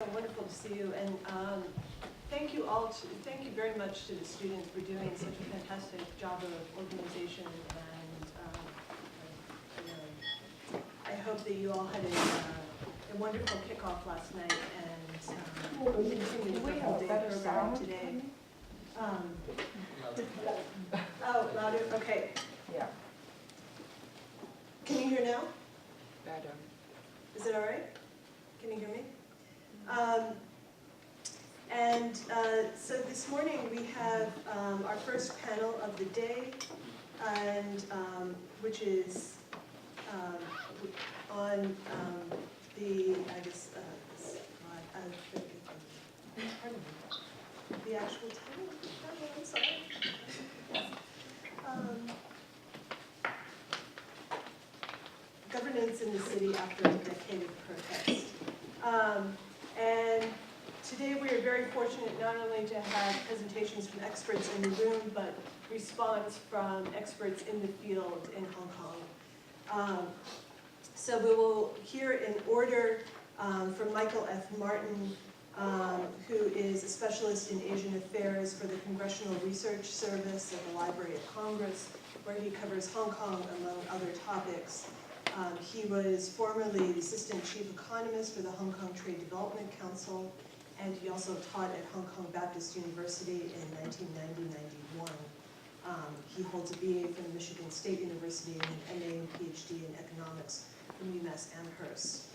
Wonderful to see you, and thank you very much to the students for doing such a fantastic job of organization, and I hope that you all had a wonderful kickoff last night, and continue the whole day program today. Oh, louder? Okay. Yeah. Can you hear now? Better. Is it all right? Can you hear me? So this morning we have our first panel of the day, and which is on the, I guess, the actual title. Oh, I'm sorry. Governance in the city after a decade of protest. And today we are very fortunate not only to have presentations from experts in the room, but response from experts in the field in Hong Kong. So we will hear in order from Michael F. Martin, who is a specialist in Asian affairs for the Congressional Research Service at the Library of Congress, where he covers Hong Kong among other topics. He was formerly the Assistant Chief Economist for the Hong Kong Trade Development Council, and he also taught at Hong Kong Baptist University in 1990-91. He holds a BA from Michigan State University and an MA and PhD in economics from UMass Amherst.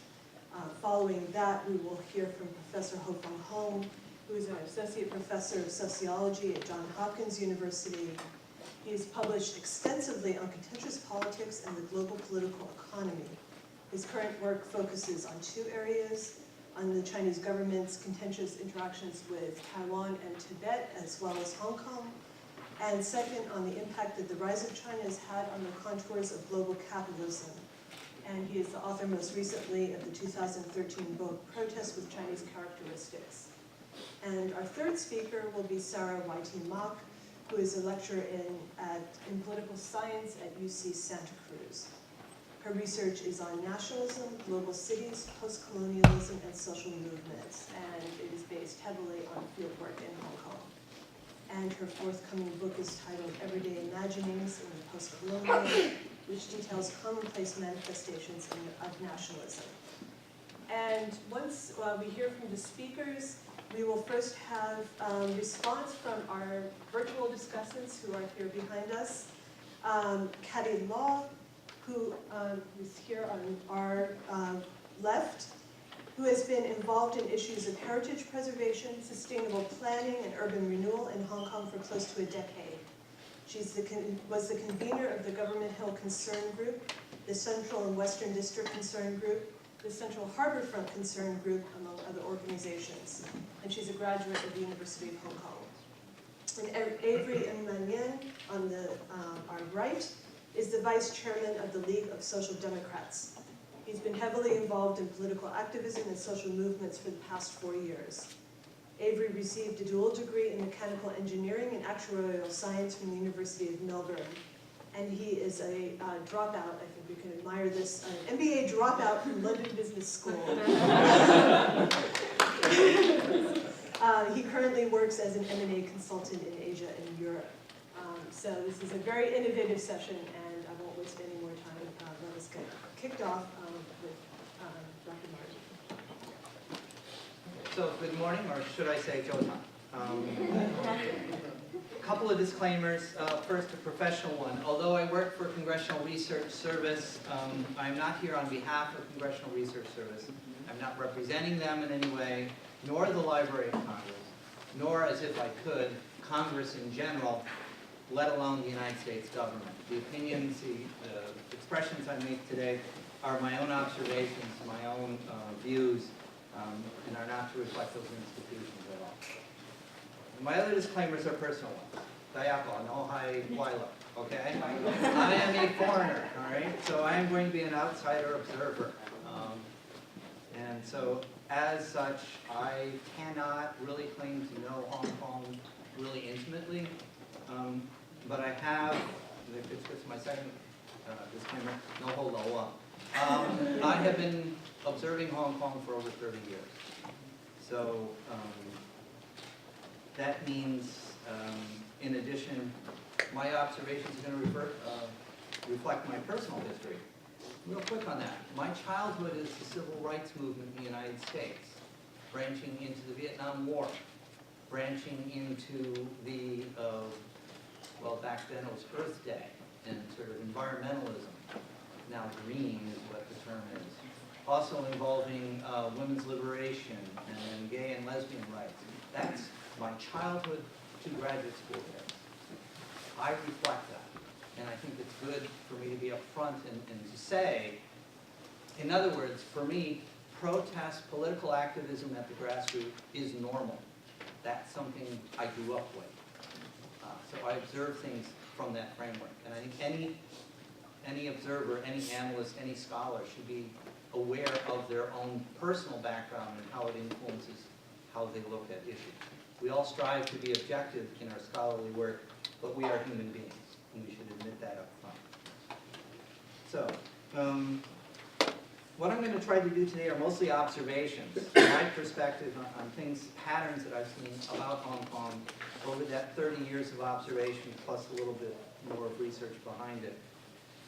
Following that, we will hear from Professor Ho-Fung, who is an Associate Professor of Sociology at Johns Hopkins University. He has published extensively on contentious politics and the global political economy. His current work focuses on two areas: on the Chinese government's contentious interactions with Taiwan and Tibet, as well as Hong Kong, and second, on the impact that the rise of China has had on the contours of global capitalism. And he is the author most recently of the 2013 book, Protest with Chinese Characteristics. And our third speaker will be Sarah Y.T. Mok, who is a lecturer in political science at UC Santa Cruz. Her research is on nationalism, global cities, post-colonialism, and social movements, and it is based heavily on fieldwork in Hong Kong. And her forthcoming book is titled Everyday Imaginings in the Post-Colonial, which details commonplace manifestations of nationalism. And once we hear from the speakers, we will first have response from our virtual discussants who are here behind us. Katty Law, who is here on our left, who has been involved in issues of heritage preservation, sustainable planning, and urban renewal in Hong Kong for close to a decade. She was the convener of the Government Hill Concern Group, the Central and Western District Concern Group, the Central Harbourfront Concern Group, among other organizations. And she's a graduate of the University of Hong Kong. And Avery on our right is the vice chairman of the League of Social Democrats. He's been heavily involved in political activism and social movements for the past 4 years. Avery received a dual degree in mechanical engineering and actuarial science from the University of Melbourne. And he is a dropout, I think we can admire this, an MBA dropout from London Business School. He currently works as an M&A consultant in Asia and Europe. So this is a very innovative session, and I won't waste any more time. Let us get kicked off with Dr. Martin. So good morning, or should I say Jotan? A couple of disclaimers. First, a professional one. Although I work for Congressional Research Service, I'm not here on behalf of Congressional Research Service. I'm not representing them in any way, nor the Library of Congress, nor, as if I could, Congress in general, let alone the United States government. The opinions, the expressions I make today are my own observations, my own views, and are not to reflect those institutions at all. My other disclaimers are personal ones. Dayako, no hai waila, okay? I am a foreigner, all right? So I am going to be an outsider observer. And so, as such, I cannot really claim to know Hong Kong really intimately, but I have, this is my second disclaimer, no holoa. I have been observing Hong Kong for over 30 years. So that means, in addition, my observations are going to reflect my personal history. Real quick on that. My childhood is the civil rights movement in the United States, branching into the Vietnam War, branching into the, well, back then it was Earth Day, and sort of environmentalism. Now green is what the term is. Also involving women's liberation and gay and lesbian rights. That's my childhood to graduate school days. I reflect that. And I think it's good for me to be upfront and to say, in other words, for me, protest, political activism at the grassroots is normal. That's something I grew up with. So I observe things from that framework. And I think any observer, any analyst, any scholar should be aware of their own personal background and how it influences how they look at issues. We all strive to be objective in our scholarly work, but we are human beings, and we should admit that up front. So, what I'm going to try to do today are mostly observations, my perspective on things, patterns that I've seen about Hong Kong over that 30 years of observation, plus a little bit more of research behind it.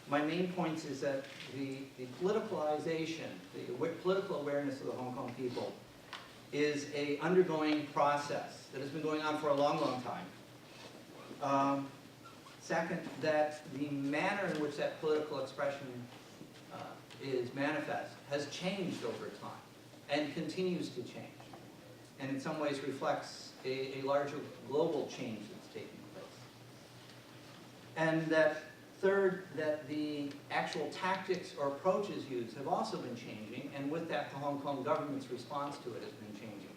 My main points is that the politicalization, the political awareness of the Hong Kong people is a undergoing process that has been going on for a long, long time. Second, that the manner in which that political expression is manifest has changed over time and continues to change, and in some ways reflects a larger global change that's taking place. And that third, that the actual tactics or approaches used have also been changing, and with that, the Hong Kong government's response to it has been changing.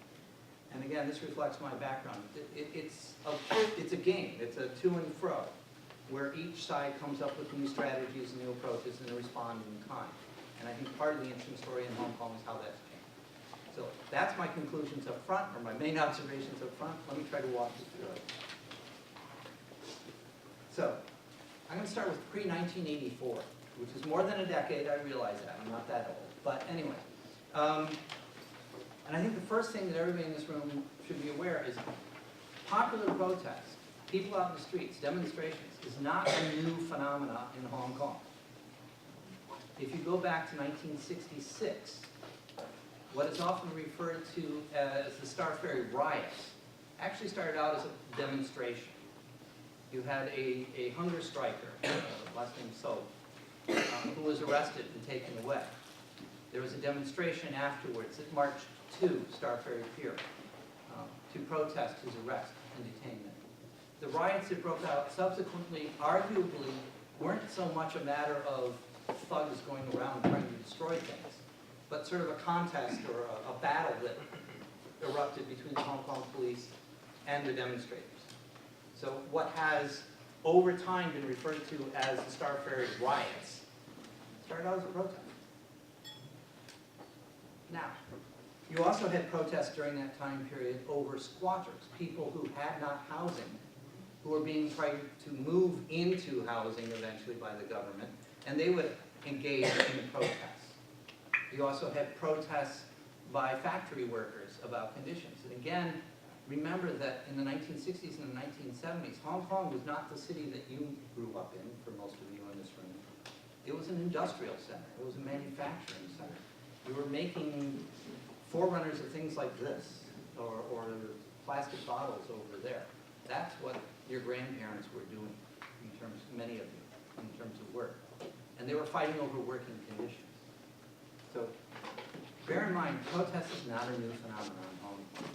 And again, this reflects my background. It's a game. It's a to and fro, where each side comes up with new strategies and new approaches and respond in kind. And I think part of the interesting story in Hong Kong is how that's changed. So that's my conclusions up front, or my main observations up front. Let me try to walk you through it. So I'm going to start with pre-1984, which is more than a decade. I realize that. I'm not that old. But anyway. And I think the first thing that everybody in this room should be aware is popular protests, people out in the streets, demonstrations, is not a new phenomenon in Hong Kong. If you go back to 1966, what is often referred to as the Star Ferry riots actually started out as a demonstration. You had a hunger striker, last name So, who was arrested and taken away. There was a demonstration afterwards that marched to Star Ferry Pier to protest his arrest and detainment. The riots that broke out subsequently, arguably, weren't so much a matter of thugs going around trying to destroy things, but sort of a contest or a battle that erupted between the Hong Kong police and the demonstrators. So what has, over time, been referred to as the Star Ferry riots started out as a protest. Now, you also had protests during that time period over squatters, people who had not housing, who were being tried to move into housing eventually by the government, and they would engage in protests. You also had protests by factory workers about conditions. And again, remember that in the 1960s and the 1970s, Hong Kong was not the city that you grew up in, for most of you in this room. It was an industrial center. It was a manufacturing center. You were making forerunners of things like this, or plastic bottles over there. That's what your grandparents were doing, in terms, many of you, in terms of work. And they were fighting over working conditions. So bear in mind, protest is not a new phenomenon in Hong Kong.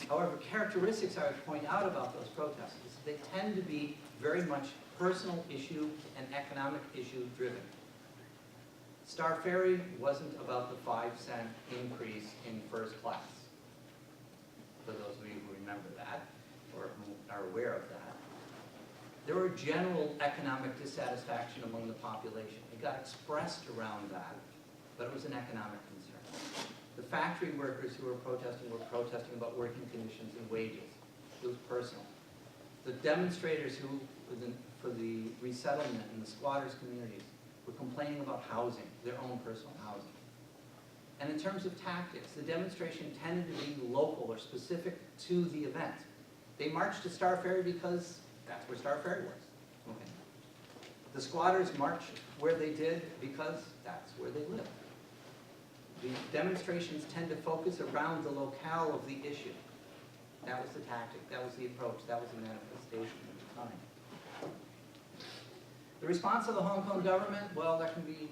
However, characteristics I would point out about those protests is they tend to be very much personal issue and economic issue driven. Star Ferry wasn't about the 5-cent increase in first class, for those of you who remember that, or who are aware of that. There were general economic dissatisfaction among the population. It got expressed around that, but it was an economic concern. The factory workers who were protesting about working conditions and wages. It was personal. The demonstrators who, for the resettlement in the squatters' communities, were complaining about housing, their own personal housing. And in terms of tactics, the demonstration tended to be local or specific to the event. They marched to Star Ferry because that's where Star Ferry was. Okay. The squatters marched where they did because that's where they lived. The demonstrations tend to focus around the locale of the issue. That was the tactic, that was the approach, that was the manifestation at the time. The response of the Hong Kong government, well, that can be,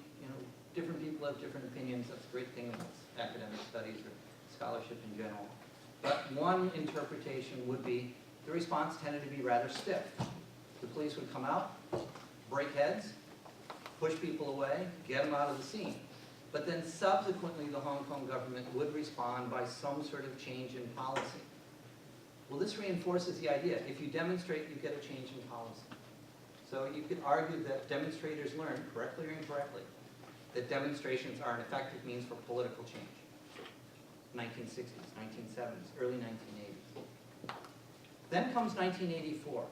different people have different opinions. That's a great thing about academic studies or scholarship in general. But one interpretation would be the response tended to be rather stiff. The police would come out, break heads, push people away, get them out of the scene. But then subsequently the Hong Kong government would respond by some sort of change in policy. Well, this reinforces the idea. If you demonstrate, you get a change in policy. So you could argue that demonstrators learn, correctly or incorrectly, that demonstrations are an effective means for political change. 1960s, 1970s, early 1980s. Then comes 1984.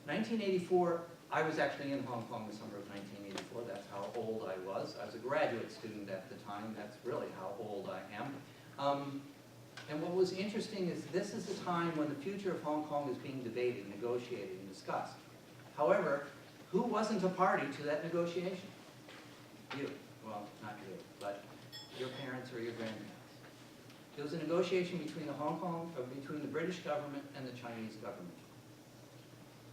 1984, I was actually in Hong Kong the summer of 1984. That's how old I was. I was a graduate student at the time. That's really how old I am. And what was interesting is this is the time when the future of Hong Kong is being debated, negotiated, and discussed. However, who wasn't a party to that negotiation? You. Well, not you, but your parents or your grandparents. It was a negotiation between between the British government and the Chinese government.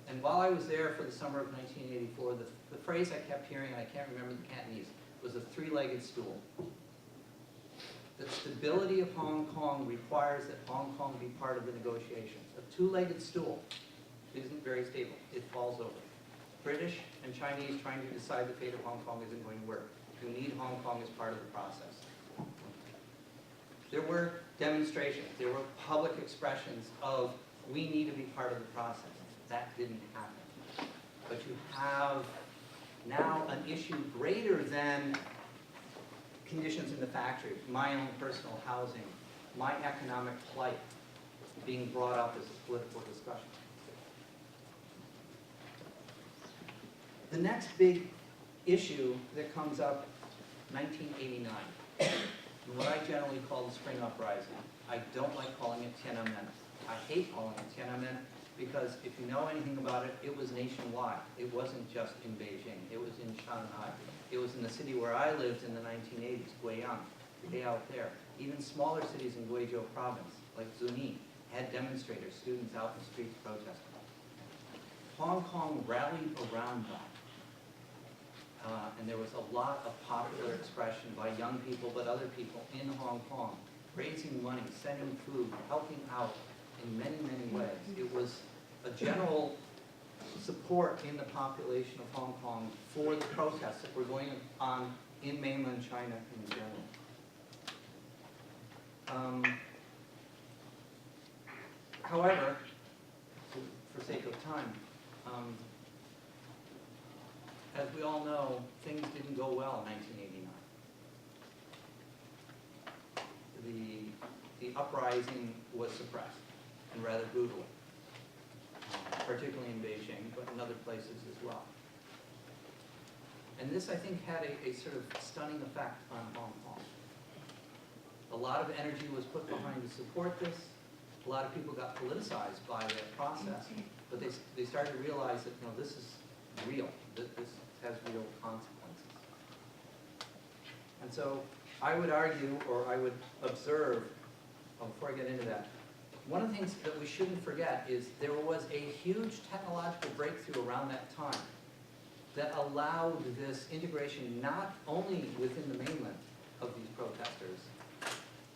And while I was there for the summer of 1984, the phrase I kept hearing, and I can't remember the Cantonese, was a three-legged stool. The stability of Hong Kong requires that Hong Kong be part of the negotiations. A two-legged stool isn't very stable. It falls over. British and Chinese trying to decide the fate of Hong Kong isn't going to work. You need Hong Kong as part of the process. There were demonstrations. There were public expressions of, we need to be part of the process. That didn't happen. But you have now an issue greater than conditions in the factory, my own personal housing, my economic plight being brought up as a political discussion. The next big issue that comes up, 1989, what I generally call the Spring Uprising. I don't like calling it Tiananmen. I hate calling it Tiananmen because if you know anything about it, it was nationwide. It wasn't just in Beijing. It was in Shanghai. It was in the city where I lived in the 1980s, Guiyang, way out there. Even smaller cities in Guizhou province, like Zunyi, had demonstrators, students out in the streets protesting. Hong Kong rallied around that. And there was a lot of popular expression by young people, but other people in Hong Kong, raising money, sending food, helping out in many, many ways. It was a general support in the population of Hong Kong for the protests that were going on in mainland China in general. However, for sake of time, as we all know, things didn't go well in 1989. The uprising was suppressed, and rather brutally, particularly in Beijing, but in other places as well. And this, I think, had a sort of stunning effect on Hong Kong. A lot of energy was put behind to support this. A lot of people got politicized by the process, but they started to realize that, this is real. This has real consequences. And so I would argue, or I would observe, before I get into that, one of the things that we shouldn't forget is there was a huge technological breakthrough around that time that allowed this integration not only within the mainland of these protesters,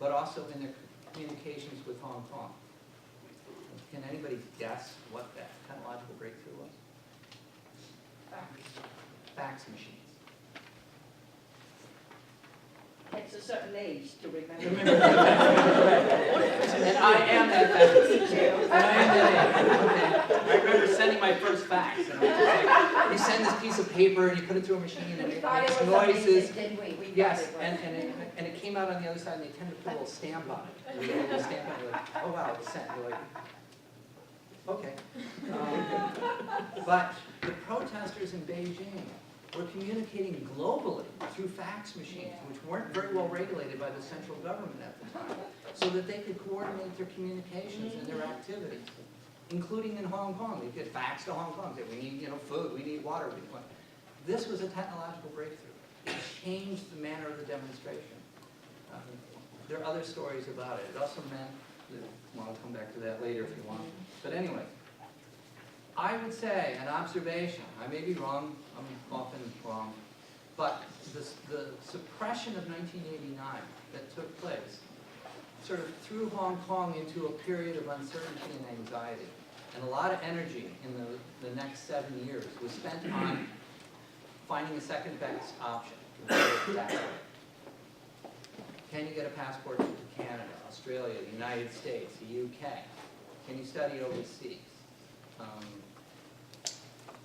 but also in their communications with Hong Kong. Can anybody guess what that technological breakthrough was? Fax machines. It's a certain age to remember. And I am that fax. And I am that age. Okay. I remember sending my first fax. And it was just like, you send this piece of paper and you put it through a machine and it makes noises. Didn't we? Yes, and it came out on the other side and they tend to put a little stamp on it. And you put a stamp on it, you're like, oh wow, it's sent. You're like, okay. But the protesters in Beijing were communicating globally through fax machines, which weren't very well regulated by the central government at the time, so that they could coordinate their communications and their activities, including in Hong Kong. They could fax to Hong Kong, say, we need, food, we need water. This was a technological breakthrough. It changed the manner of the demonstration. There are other stories about it. It also meant, well, I'll come back to that later if you want. But anyway, I would say, an observation, I may be wrong, I'm often wrong, but the suppression of 1989 that took place sort of threw Hong Kong into a period of uncertainty and anxiety. And a lot of energy in the next 7 years was spent on finding a second best option. Can you get a passport to Canada, Australia, the United States, the UK? Can you study overseas?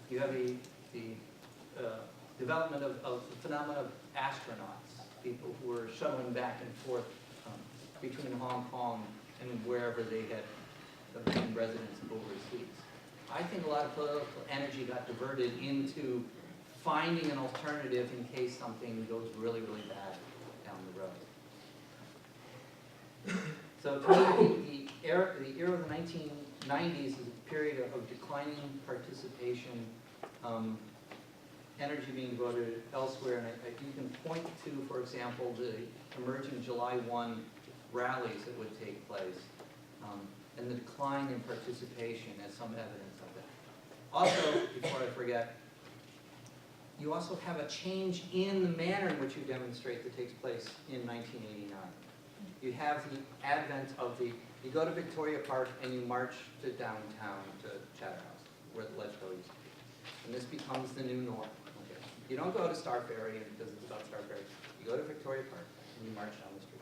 You have the development of the phenomenon of astronauts, people who were shuttling back and forth between Hong Kong and wherever they had obtained residence overseas. I think a lot of political energy got diverted into finding an alternative in case something goes really, really bad down the road. So to me, the era of the 1990s is a period of declining participation, energy being devoted elsewhere, and you can point to, for example, the emerging July 1 rallies that would take place, and the decline in participation as some evidence of it. Also, before I forget, you also have a change in the manner in which you demonstrate that takes place in 1989. You have the advent of you go to Victoria Park and you march to downtown to Chatham House, where the LegCo used to be. And this becomes the new norm. Okay. You don't go to Star Ferry because it's about Star Ferry. You go to Victoria Park and you march down the street.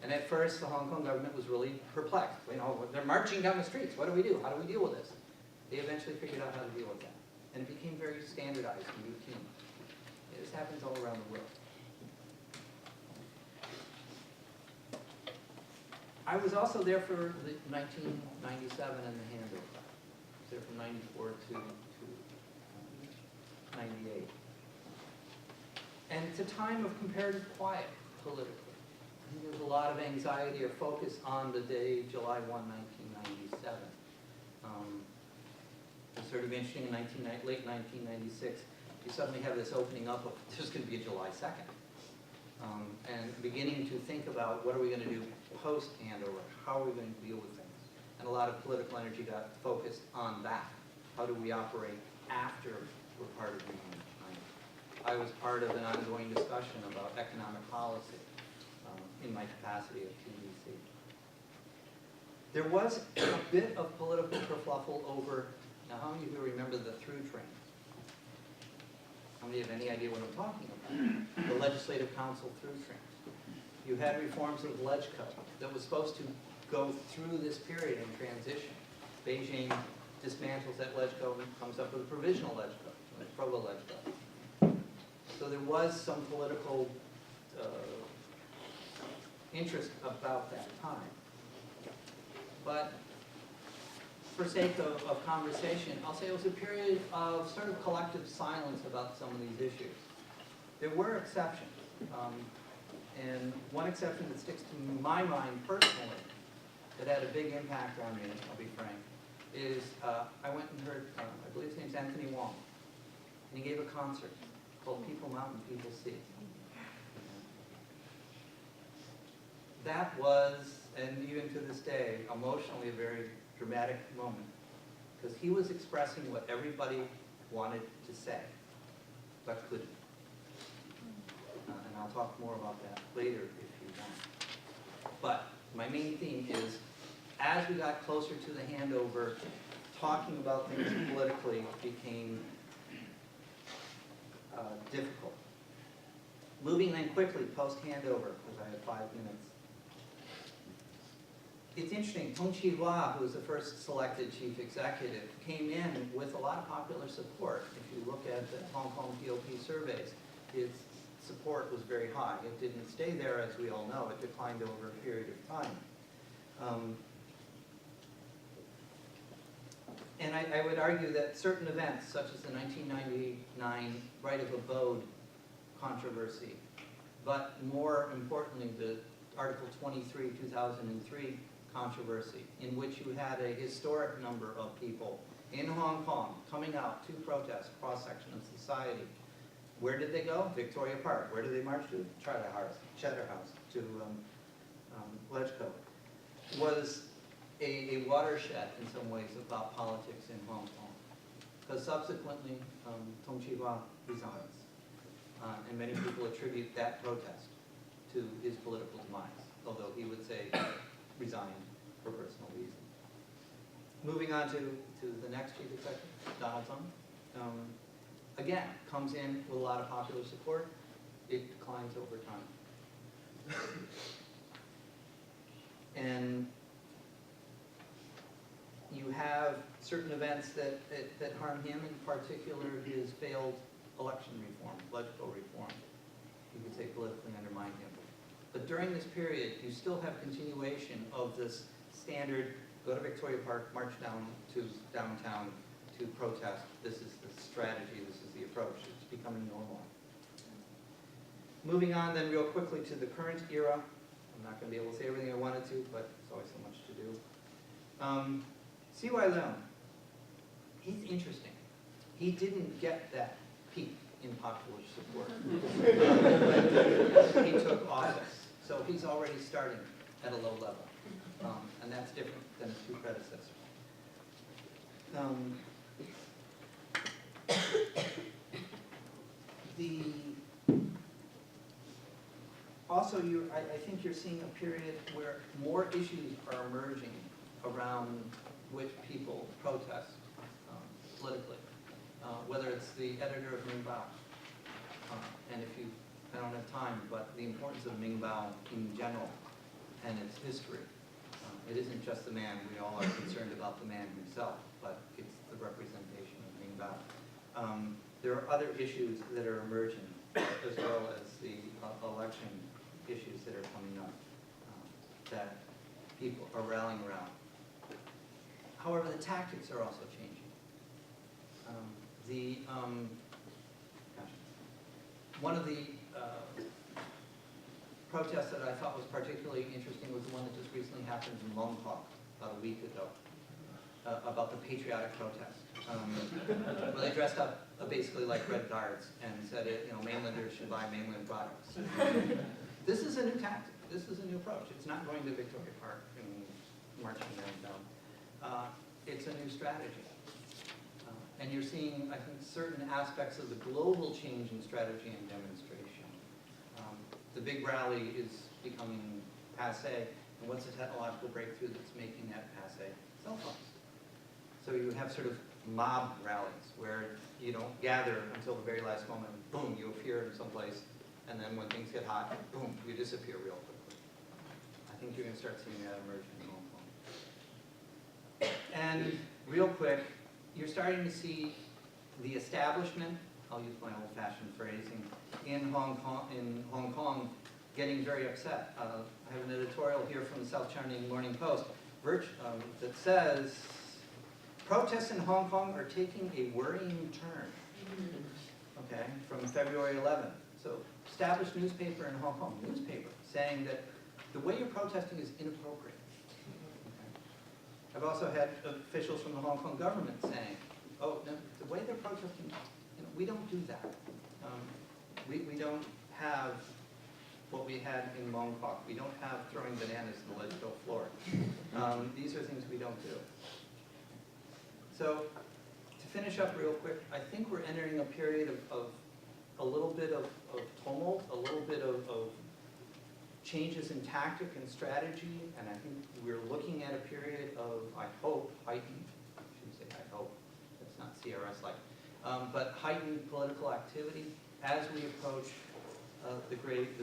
And at first, the Hong Kong government was really perplexed. They're marching down the streets. What do we do? How do we deal with this? They eventually figured out how to deal with that. And it became very standardized and routine. This happens all around the world. I was also there for the 1997 and the handover. I was there from 94 to 98. And it's a time of comparative quiet politically. There's a lot of anxiety or focus on the day, July 1, 1997. It's sort of interesting in late 1996, you suddenly have this opening up of there's going to be a July 2nd. And beginning to think about what are we going to do post-handover, how are we going to deal with things. And a lot of political energy got focused on that. How do we operate after we're part of the union? I was part of an ongoing discussion about economic policy in my capacity at TDC. There was a bit of political kerfluffle over, now how many of you remember the through train? How many have any idea what I'm talking about? The Legislative Council through trains. You had reforms of the LegCo that was supposed to go through this period in transition. Beijing dismantles that LegCo and comes up with a provisional LegCo, a proto-LegCo. So there was some political interest about that time. But for sake of conversation, I'll say it was a period of sort of collective silence about some of these issues. There were exceptions. And one exception that sticks to my mind personally that had a big impact on me, I'll be frank, is I went and heard, I believe his name's Anthony Wong, and he gave a concert called People Mountain, People Sea. That was, and even to this day, emotionally a very dramatic moment, because he was expressing what everybody wanted to say, but couldn't. And I'll talk more about that later if you want. But my main theme is, as we got closer to the handover, talking about things politically became difficult. Moving then quickly post-handover, because I have 5 minutes. It's interesting, Tung Chee-hwa, who was the first selected chief executive, came in with a lot of popular support. If you look at the Hong Kong POP surveys, his support was very high. It didn't stay there, as we all know. It declined over a period of time. And And I would argue that certain events, such as the 1999 right of abode controversy, but more importantly, the Article 23, 2003 controversy, in which you had a historic number of people in Hong Kong coming out to protest cross-section of society. Where did they go? Victoria Park. Where did they march to? Cheddar House, to Ledgecote. Was a watershed in some ways about politics in Hong Kong. Because subsequently, Tong Chi-hua resigns. And many people attribute that protest to his political demise, although he would say resigned for personal reasons. Moving on to the next chief executive, Donald Tsang. Again, comes in with a lot of popular support. It declines over time. And you have certain events that harm him, in particular his failed election reform, political reform. You could say politically undermine him. But during this period, you still have continuation of this standard, go to Victoria Park, march down to downtown to protest. This is the strategy, this is the approach. It's becoming normal. Moving on then real quickly to the current era. I'm not going to be able to say everything I wanted to, but there's always so much to do. C.Y. Leung, he's interesting. He didn't get that peak in popular support when he took office. So he's already starting at a low level. And that's different than his two predecessors. Also, I think you're seeing a period where more issues are emerging around which people protest politically. Whether it's the editor of Ming Bao, and I don't have time, but the importance of Ming Bao in general and its history. It isn't just the man, we all are concerned about the man himself, but it's the representation of Ming Bao. There are other issues that are emerging, as well as the election issues that are coming up that people are rallying around. However, the tactics are also changing. One of the protests that I thought was particularly interesting was the one that just recently happened in Longkok about a week ago, about the patriotic protest. Where they dressed up basically like Red Guards and said, mainlanders should buy mainland products. This is a new tactic. This is a new approach. It's not going to Victoria Park and marching down. It's a new strategy. And you're seeing, I think, certain aspects of the global change in strategy and demonstration. The big rally is becoming passé, and what's the technological breakthrough that's making that passé? Cell phones. So you have sort of mob rallies where you don't gather until the very last moment, boom, you appear in some place, and then when things get hot, boom, you disappear real quickly. I think you're going to start seeing that emerge in Hong Kong. And real quick, you're starting to see the establishment, I'll use my old-fashioned phrasing, in Hong Kong getting very upset. I have an editorial here from the South China Morning Post that says, protests in Hong Kong are taking a worrying turn, okay, from February 11th. So, established newspaper in Hong Kong, saying that the way you're protesting is inappropriate. I've also had officials from the Hong Kong government saying, oh, no, the way they're protesting, we don't do that. We don't have what we had in Longkok. We don't have throwing bananas in the Ledgecote floor. These are things we don't do. So, to finish up real quick, I think we're entering a period of a little bit of tumult, a little bit of changes in tactic and strategy, and I think we're looking at a period of, I hope, heightened, I shouldn't say I hope, that's not CRS-like, but heightened political activity as we approach the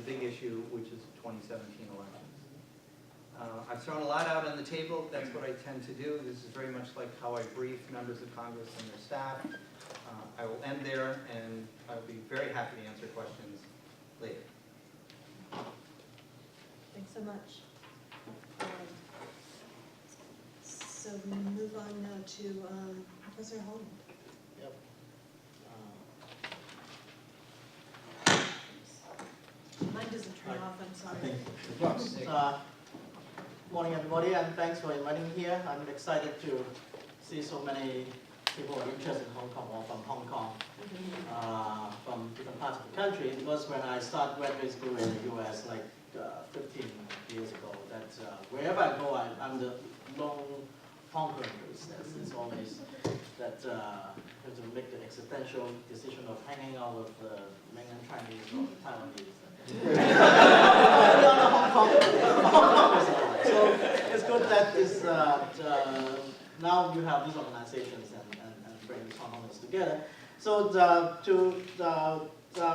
big issue, which is 2017 elections. I've thrown a lot out on the table. That's what I tend to do. This is very much like how I brief members of Congress and their staff. I will end there, and I'll be very happy to answer questions later. Thanks so much. So so we move on now to Professor Ho. Yep. Mine doesn't turn off, I'm I sorry. think it works. Morning, everybody, and thanks for inviting me here. I'm excited to see so many people who are interested in Hong Kong or from Hong Kong, from different parts of the country. Because when I started graduate school in the U.S. like 15 years ago, that wherever I go, I'm the lone Hong Kongers. It's always that have to make the existential decision of hanging out with mainland Chinese or Taiwanese. So it's good that this, now you have these organizations and bring these Hongkongers together. So to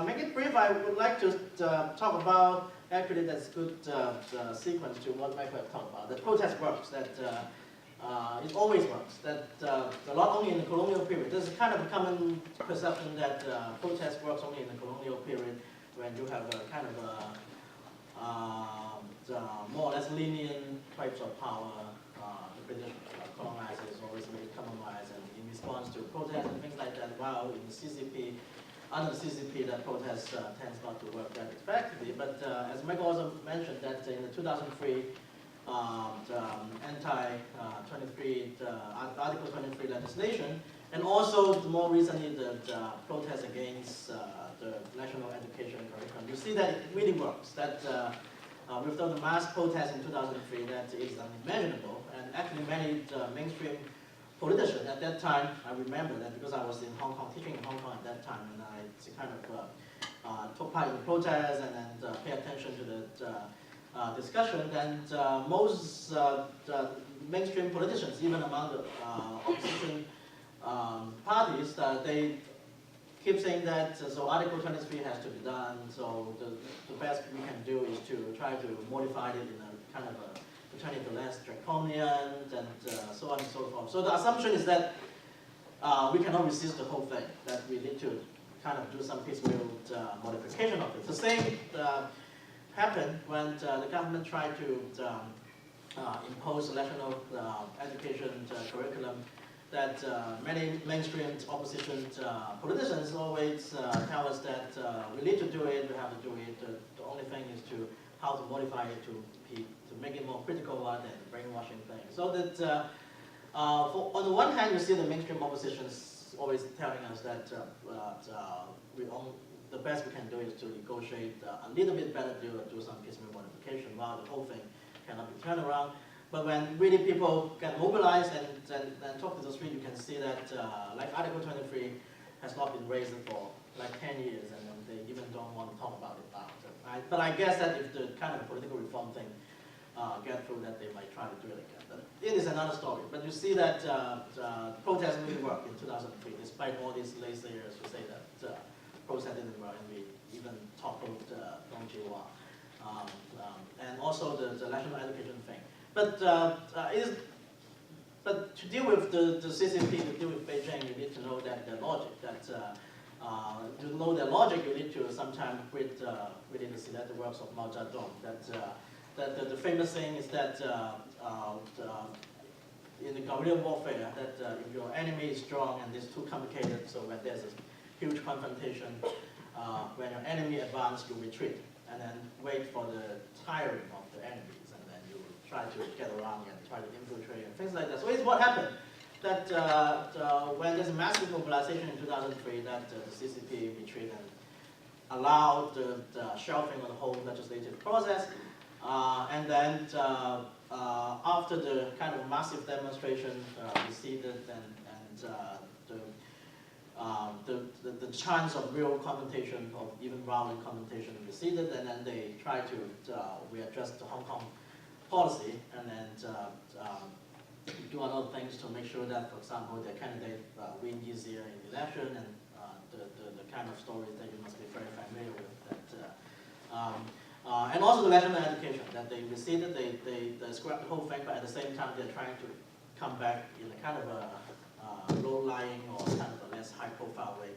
make it brief, I would like to talk about, actually that's good sequence to what Michael have talked about. That protest works, that it always works, that not only in the colonial period. There's kind of a common perception that protest works only in the colonial period, when you have a kind of more or less lenient types of power. The British colonizers always made compromise and in response to protests and things like that, while in the CCP, under the CCP, that protest tends not to work that effectively. But as Michael also mentioned, that in the 2003 Article 23 legislation, and also more recently the protest against the national education curriculum, you see that it really works. That with the mass protest in 2003, that is unimaginable, and actually many mainstream politicians at that time, I remember that because I was in Hong Kong, teaching in Hong Kong at that time, and I kind of took part in the protests and then pay attention to the discussion, and most mainstream politicians, even among the opposition parties, they keep saying that so Article 23 has to be done, so the best we can do is to try to modify it in a kind of to turn it less draconian and so on and so forth. So the assumption is that we cannot resist the whole thing, that we need to kind of do some piecemeal modification of it. The same happened when the government tried to impose a national education curriculum, that many mainstream opposition politicians always tell us that we need to do it, we have to do it. The only thing is to how to modify it to make it more critical rather than brainwashing thing. So that on the one hand, you see the mainstream oppositions always telling us that the best we can do is to negotiate a little bit better deal and do some piecemeal modification, while the whole thing cannot be turned around. But when really people get mobilized and talk to the street, you can see that like Article 23 has not been raised for like 10 years, and they even don't want to talk about it now. So but I guess that if the kind of political reform thing get through, that they might try to do it again. But it is another story. But you see that protests really worked in 2003, despite all these naysayers who say that protest didn't work, and we even toppled Dong Jiwa. And also the national education thing. But but to deal with the CCP, to deal with Beijing, you need to know that their logic. That to know their logic, you need to sometimes read to see that the works of Mao Zedong. That the famous saying is that in the guerrilla warfare, that if your enemy is strong and it's too complicated, so when there's a huge confrontation, when your enemy advances, you retreat and then wait for the tiring of the enemies, and then you try to get around and try to infiltrate and things like that. So it's what happened. That when there's a massive mobilization in 2003, that the CCP retreated and allowed the shelving of the whole legislative process. And then after the kind of massive demonstration receded, and the chance of real confrontation, of even violent confrontation receded, and then they tried to readjust the Hong Kong policy, and then do a lot of things to make sure that, for example, the candidate win easier in the election, and the kind of stories that you must be very familiar with. And also the national education, that they receded, they scrapped the whole thing, but at the same time they're trying to come back in a kind of a low-lying or kind of a less high-profile way.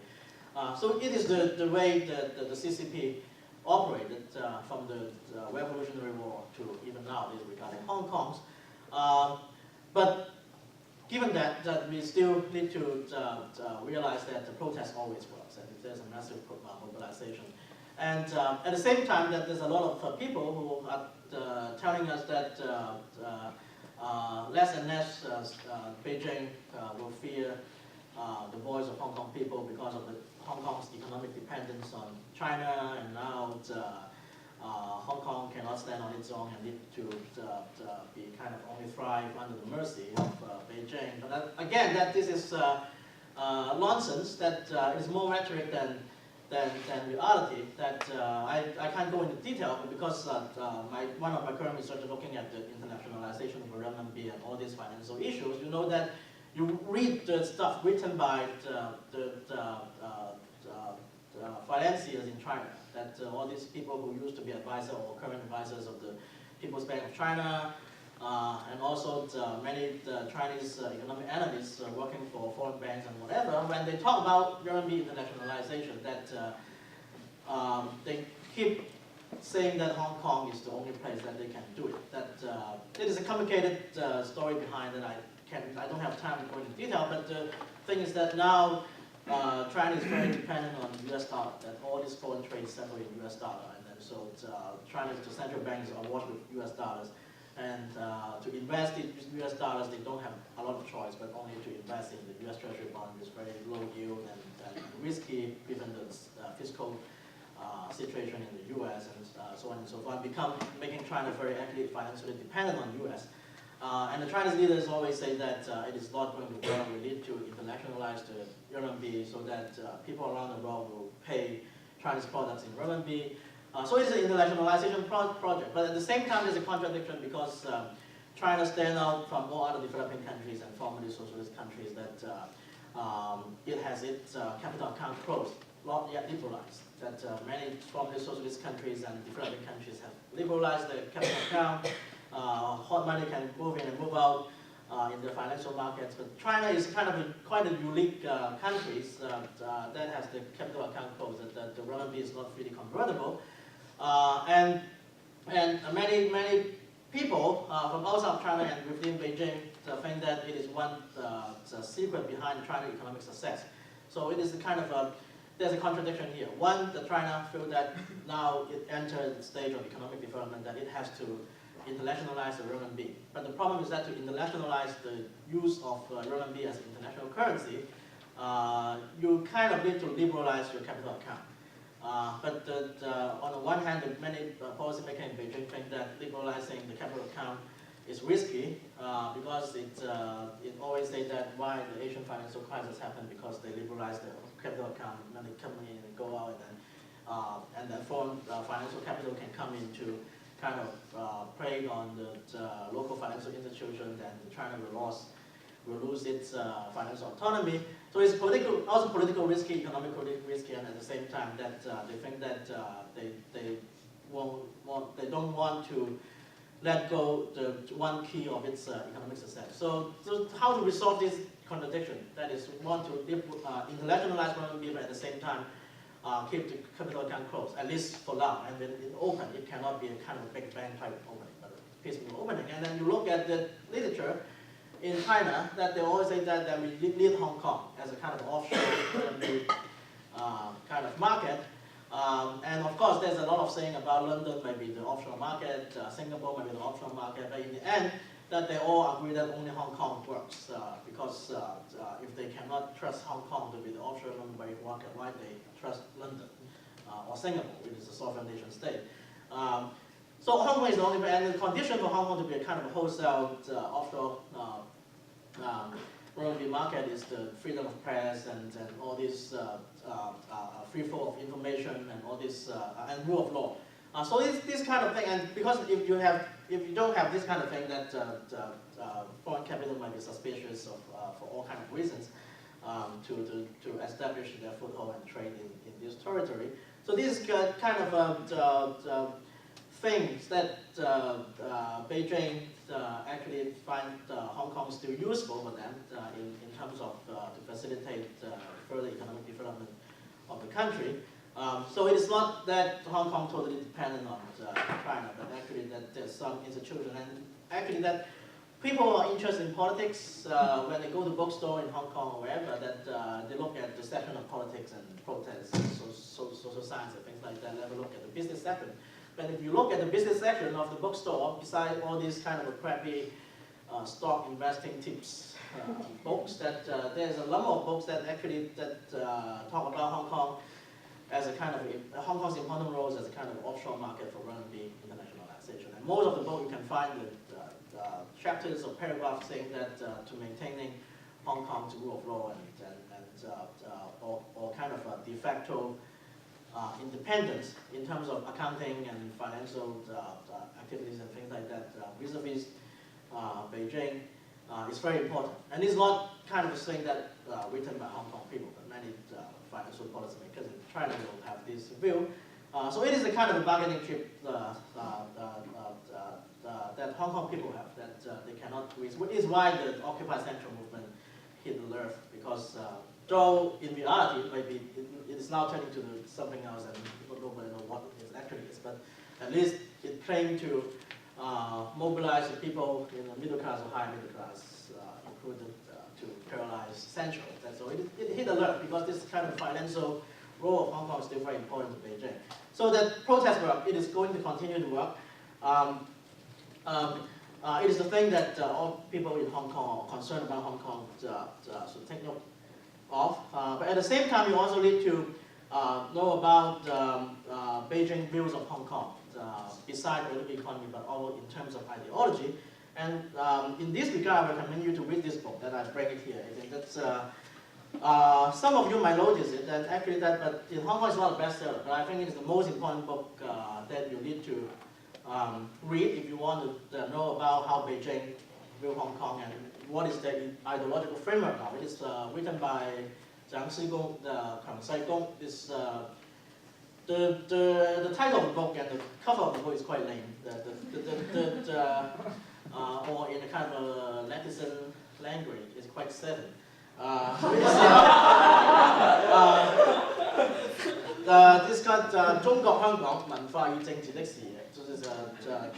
So it is the way that the CCP operated from the Revolutionary War to even now regarding Hong Kong's. But given that, we still need to realize that the protest always works, and there's a massive mobilization. And at the same time, that there's a lot of people who are telling us that less and less Beijing will fear the voice of Hong Kong people because of Hong Kong's economic dependence on China, and now Hong Kong cannot stand on its own and need to be kind of only thrive under the mercy of Beijing. But again, this is nonsense. That is more rhetoric than reality. That I can't go into detail, but because one of my current research is looking at the internationalization of renminbi and all these financial issues, you know that you read the stuff written by the financiers in China, that all these people who used to be advisors or current advisors of the People's Bank of China, and also many Chinese economic analysts working for foreign banks and whatever, when they talk about renminbi internationalization, that they keep saying that Hong Kong is the only place that they can do it. That it is a complicated story behind it. I don't have time to go into detail, but the thing is that now China is very dependent on the US dollar, that all these foreign trade settle in US dollar, and then so China's central banks are awash with US dollars, and to invest in US dollars, they don't have a lot of choice, but only to invest in the US Treasury bond is very low yield and risky given the fiscal situation in the US, and so on and so forth, making China very actually financially dependent on US. And the Chinese leaders always say that it is not going to work. We need to internationalize the renminbi so that people around the world will pay Chinese products in renminbi. So it's an internationalization project. But at the same time, there's a contradiction because China stands out from all other developing countries and formerly socialist countries that it has its capital account closed, not yet liberalized. That many formerly socialist countries and developing countries have liberalized their capital account. Hot money can move in and move out in the financial markets, but China is kind of quite a unique country that has the capital account closed, that the renminbi is not really convertible, and many people from outside China and within Beijing think that it is one secret behind China's economic success. So it is a kind of there's a contradiction here. One, that China feels that now it entered the stage of economic development that it has to internationalize the renminbi. But the problem is that to internationalize the use of renminbi as international currency, you kind of need to liberalize your capital account. But on the one hand, many policymakers in Beijing think that liberalizing the capital account is risky because it always say that why the Asian financial crisis happened because they liberalized the capital account, money come in and go out, and then foreign financial capital can come into kind of prey on the local financial institutions, and China will lose its financial autonomy. So it's also political risky, economically risky, and at the same time that they think that they don't want to let go the one key of its economic success. So how to resolve this contradiction? That is, we want to internationalize renminbi, but at the same time keep the capital account closed, at least for now. And when it opens, it cannot be a kind of a big bang type of opening, but a piecemeal opening. And then you look at the literature in China, that they always say that we need Hong Kong as a kind of offshore kind of market. And of course, there's a lot of saying about London may be the offshore market, Singapore may be the offshore market, but in the end, that they all agree that only Hong Kong works because if they cannot trust Hong Kong to be the offshore market, why they trust London or Singapore, which is a sovereign nation state. So Hong Kong is the only, and the condition for Hong Kong to be a kind of a wholesale offshore renminbi market is the freedom of press and all this free flow of information and all this and rule of law. So this kind of thing, and because if you don't have this kind of thing, that foreign capital might be suspicious of for all kind of reasons to establish their foothold and trade in this territory. So this is kind of things that Beijing actually find Hong Kong still useful for them in terms of to facilitate further economic development of the country. So it is not that Hong Kong totally dependent on China, but actually that there's some institution, and actually that people who are interested in politics, when they go to bookstore in Hong Kong or wherever, that they look at the section of politics and protests, social science and things like that, never look at the business section. But if you look at the business section of the bookstore, besides all these kind of crappy stock investing tips books, that there's a number of books that actually talk about Hong Kong as a kind of Hong Kong's important roles as a kind of offshore market for RMB internationalization. And most of the book you can find the chapters or paragraphs saying that to maintaining Hong Kong's rule of law or kind of a de facto independence in terms of accounting and financial activities and things like that vis-a-vis Beijing is very important. And it's not kind of a thing that written by Hong Kong people, but many financial policymakers in China will have this view. So it is a kind of a bargaining chip that Hong Kong people have, that they cannot reach, which is why the Occupy Central movement hit the nerve, because though in reality maybe it is now turning to something else and nobody knows what it actually is, but at least it claimed to mobilize the people in the middle class or high middle class, included to paralyze Central. And so it hit a nerve because this kind of financial role of Hong Kong is still very important to Beijing. So that protest work, it is going to continue to work. It is the thing that all people in Hong Kong are concerned about Hong Kong should take note of. But at the same time, you also need to know about Beijing views of Hong Kong, besides the economy, but also in terms of ideology. And in this regard, I recommend you to read this book that I bring it here. I think that's some of you might notice it, and actually but in Hong Kong it's not a bestseller, but I think it is the most important book that you need to read if you want to know about how Beijing view Hong Kong and what is the ideological framework now. It is written by Zhang Sigong, Kang Sai-gong. The title of the book and the cover of the book is quite lame. Or in a kind of a Latin language, it's quite sad. This got 中國香港文化與政治的視野，就是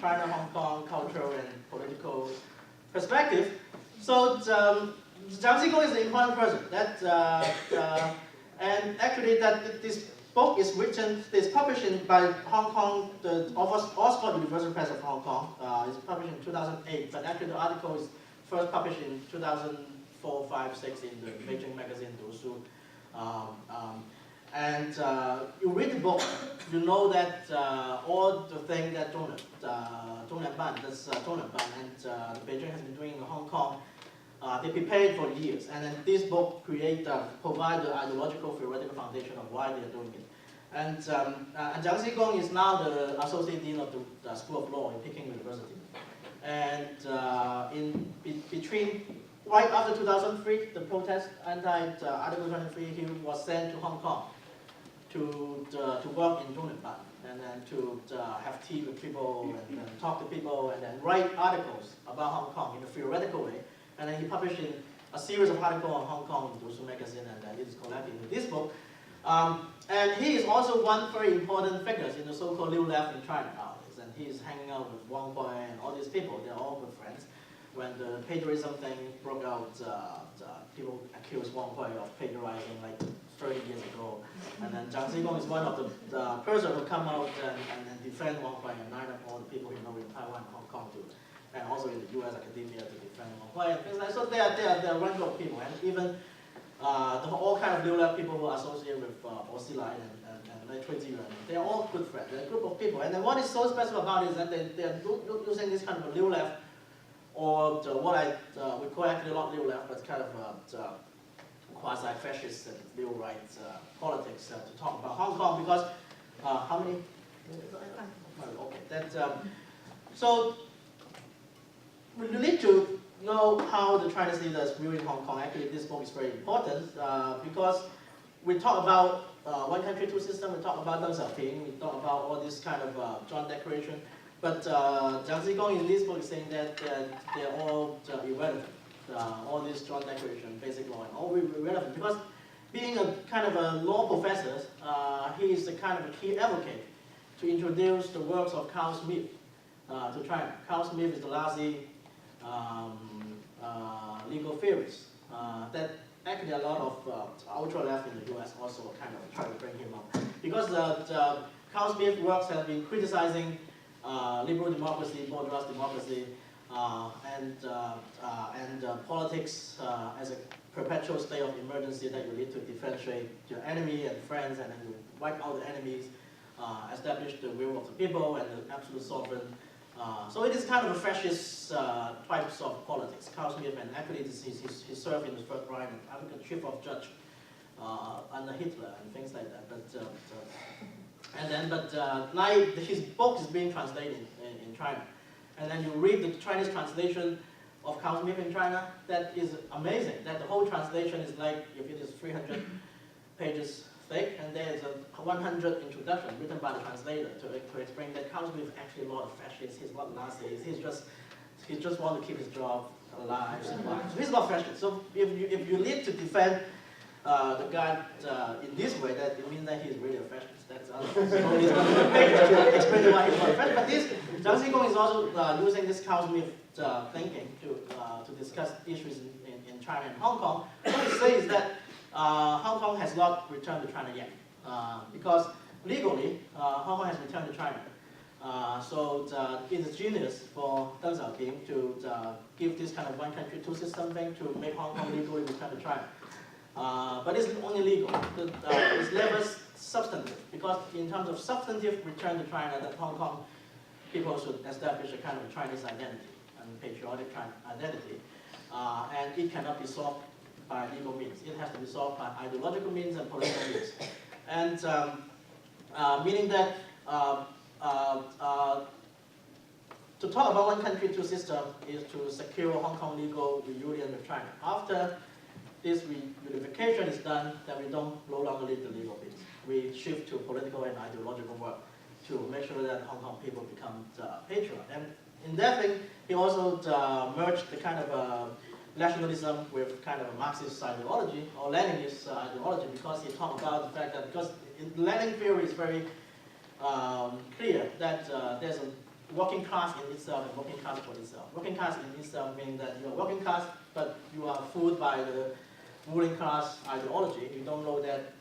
China, Hong Kong, cultural and political perspective. So Zhang Xigong is an important person. And actually this book is written, it's published by Hong Kong, the Oxford University Press of Hong Kong. It's published in 2008, but actually the article is first published in 2004, 5, 6 in the Beijing magazine Dusu. And you read the book, you know that all the things that Zhonglanban and Beijing has been doing in Hong Kong, they prepared for years. And then this book provide the ideological theoretical foundation of why they are doing it. And Zhang Xigong is now the Associate Dean of the School of Law in Peking University. And right after 2003, the protest anti-Article 23, he was sent to Hong Kong to work in Zhonglanban, and then to have tea with people, and then talk to people, and then write articles about Hong Kong in a theoretical way. And then he published a series of articles on Hong Kong in Dusu magazine, and then it is collected in this book. And he is also one very important figure in the so-called New Left in China nowadays. And he is hanging out with Wang Hui and all these people. They're all good friends. When the plagiarism thing broke out, people accused Wang Hui of plagiarizing like 30 years ago. And then Zhang Xigong is one of the person who come out and defend Wang Hui and line up all the people you know in Taiwan and Hong Kong too. And also in the US academia to defend Wang Hui and things like that. So there are a range of people, and even all kind of New Left people who are associated with Osilai and Cui Ziyuan. They are all good friends. They're a group of people. And then what is so special about it is that they are using this kind of a New Left, or what we call actually not New Left, but kind of quasi-fascist and New Right politics to talk about Hong Kong, because how many? Okay. So we need to know how the Chinese leaders view in Hong Kong. Actually, this book is very important because we talk about one country, two systems, we talk about Deng Xiaoping, we talk about all this kind of joint declaration. But Zhang Xigong in this book is saying that they're all irrelevant. All these joint declaration, basic law, and all irrelevant. Because being a kind of a law professor, he is a kind of a key advocate to introduce the works of Carl Smith to China. Carl Smith is the Nazi legal theories that actually a lot of ultra-left in the US also kind of try to bring him up. Because Carl Smith's works have been criticizing liberal democracy, bourgeois democracy, and politics as a perpetual state of emergency that you need to differentiate your enemy and friends, and then you wipe out the enemies, establish the will of the people and the absolute sovereign. So it is kind of a fascist types of politics. Carl Smith, and actually he served in the Third Reich and I think a chief of judge under Hitler and things like that. But now his book is being translated in China. And then you read the Chinese translation of Carl Smith in China, that is amazing. That the whole translation is like, if it is 300 pages thick, and there is a 100 introduction written by the translator to explain that Carl Smith is actually not a fascist, he's not Nazi, he just wants to keep his job alive. So he's not fascist. So if you need to defend the guy in this way, that it means that he's really a fascist. That's other so he's going to page to explain why he's not a fascist. But this Zhang Xigong is also using this Carl Smith thinking to discuss issues in China and Hong Kong. What he says is that Hong Kong has not returned to China yet, because legally Hong Kong has returned to China. So it is genius for Deng Xiaoping to give this kind of one country, two system thing to make Hong Kong legally return to China. But it's only legal. It's never substantive, because in terms of substantive return to China, that Hong Kong people should establish a kind of Chinese identity and patriotic identity, and it cannot be solved by legal means. It has to be solved by ideological means and political means. And meaning that to talk about one country, two system is to secure Hong Kong legal reunion with China. After this reunification is done, then we no longer need the legal means. We shift to political and ideological work to make sure that Hong Kong people become patriot. And in that thing, he also merged the kind of nationalism with kind of a Marxist ideology or Leninist ideology, because he talked about the fact that because Lenin theory is very clear that there's a working class in itself and working class for itself. Working class in itself means that you're working class, but you are fooled by the ruling class ideology. You don't know that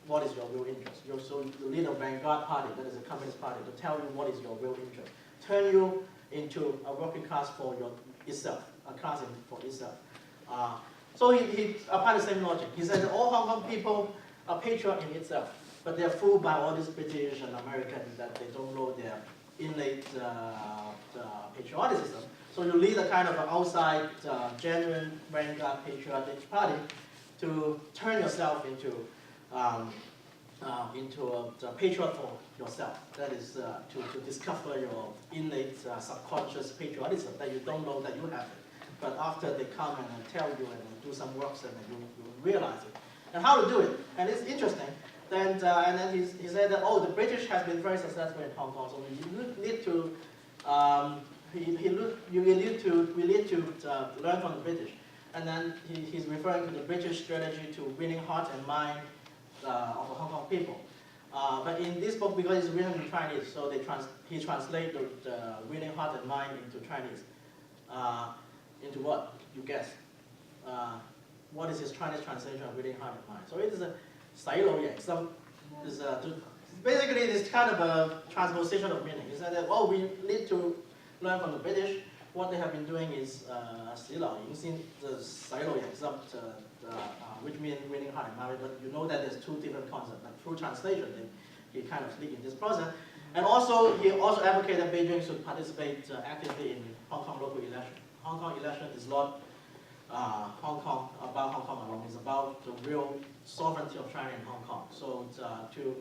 what is your real interest. So you need a vanguard party, that is a communist party, to tell you what is your real interest. Turn you into a working class for itself, a class for itself. So he applied the same logic. He said that all Hong Kong people are patriot in itself, but they're fooled by all these British and Americans that they don't know their innate patriotism. So you lead a kind of an outside, genuine vanguard patriotic party to turn yourself into a patriot for yourself. That is to discover your innate subconscious patriotism that you don't know that you have it. But after they come and tell you and do some works, and then you realize it. And how to do it? And it's interesting. And then he said that, oh, the British has been very successful in Hong Kong, so we need to learn from the British. And then he's referring to the British strategy to winning heart and mind of the Hong Kong people. But in this book, because it's written in Chinese, so he translated the winning heart and mind into Chinese. Into what? You guess. What is his Chinese translation of winning heart and mind? So it is a basically it's kind of a transposition of meaning. He said that, oh, we need to learn from the British. What they have been doing is which means winning heart and mind, but you know that there's two different concepts. And through translation, he kind of lead in this process. And also, he also advocated that Beijing should participate actively in Hong Kong local election. Hong Kong election is not about Hong Kong alone. It's about the real sovereignty of China in Hong Kong. So to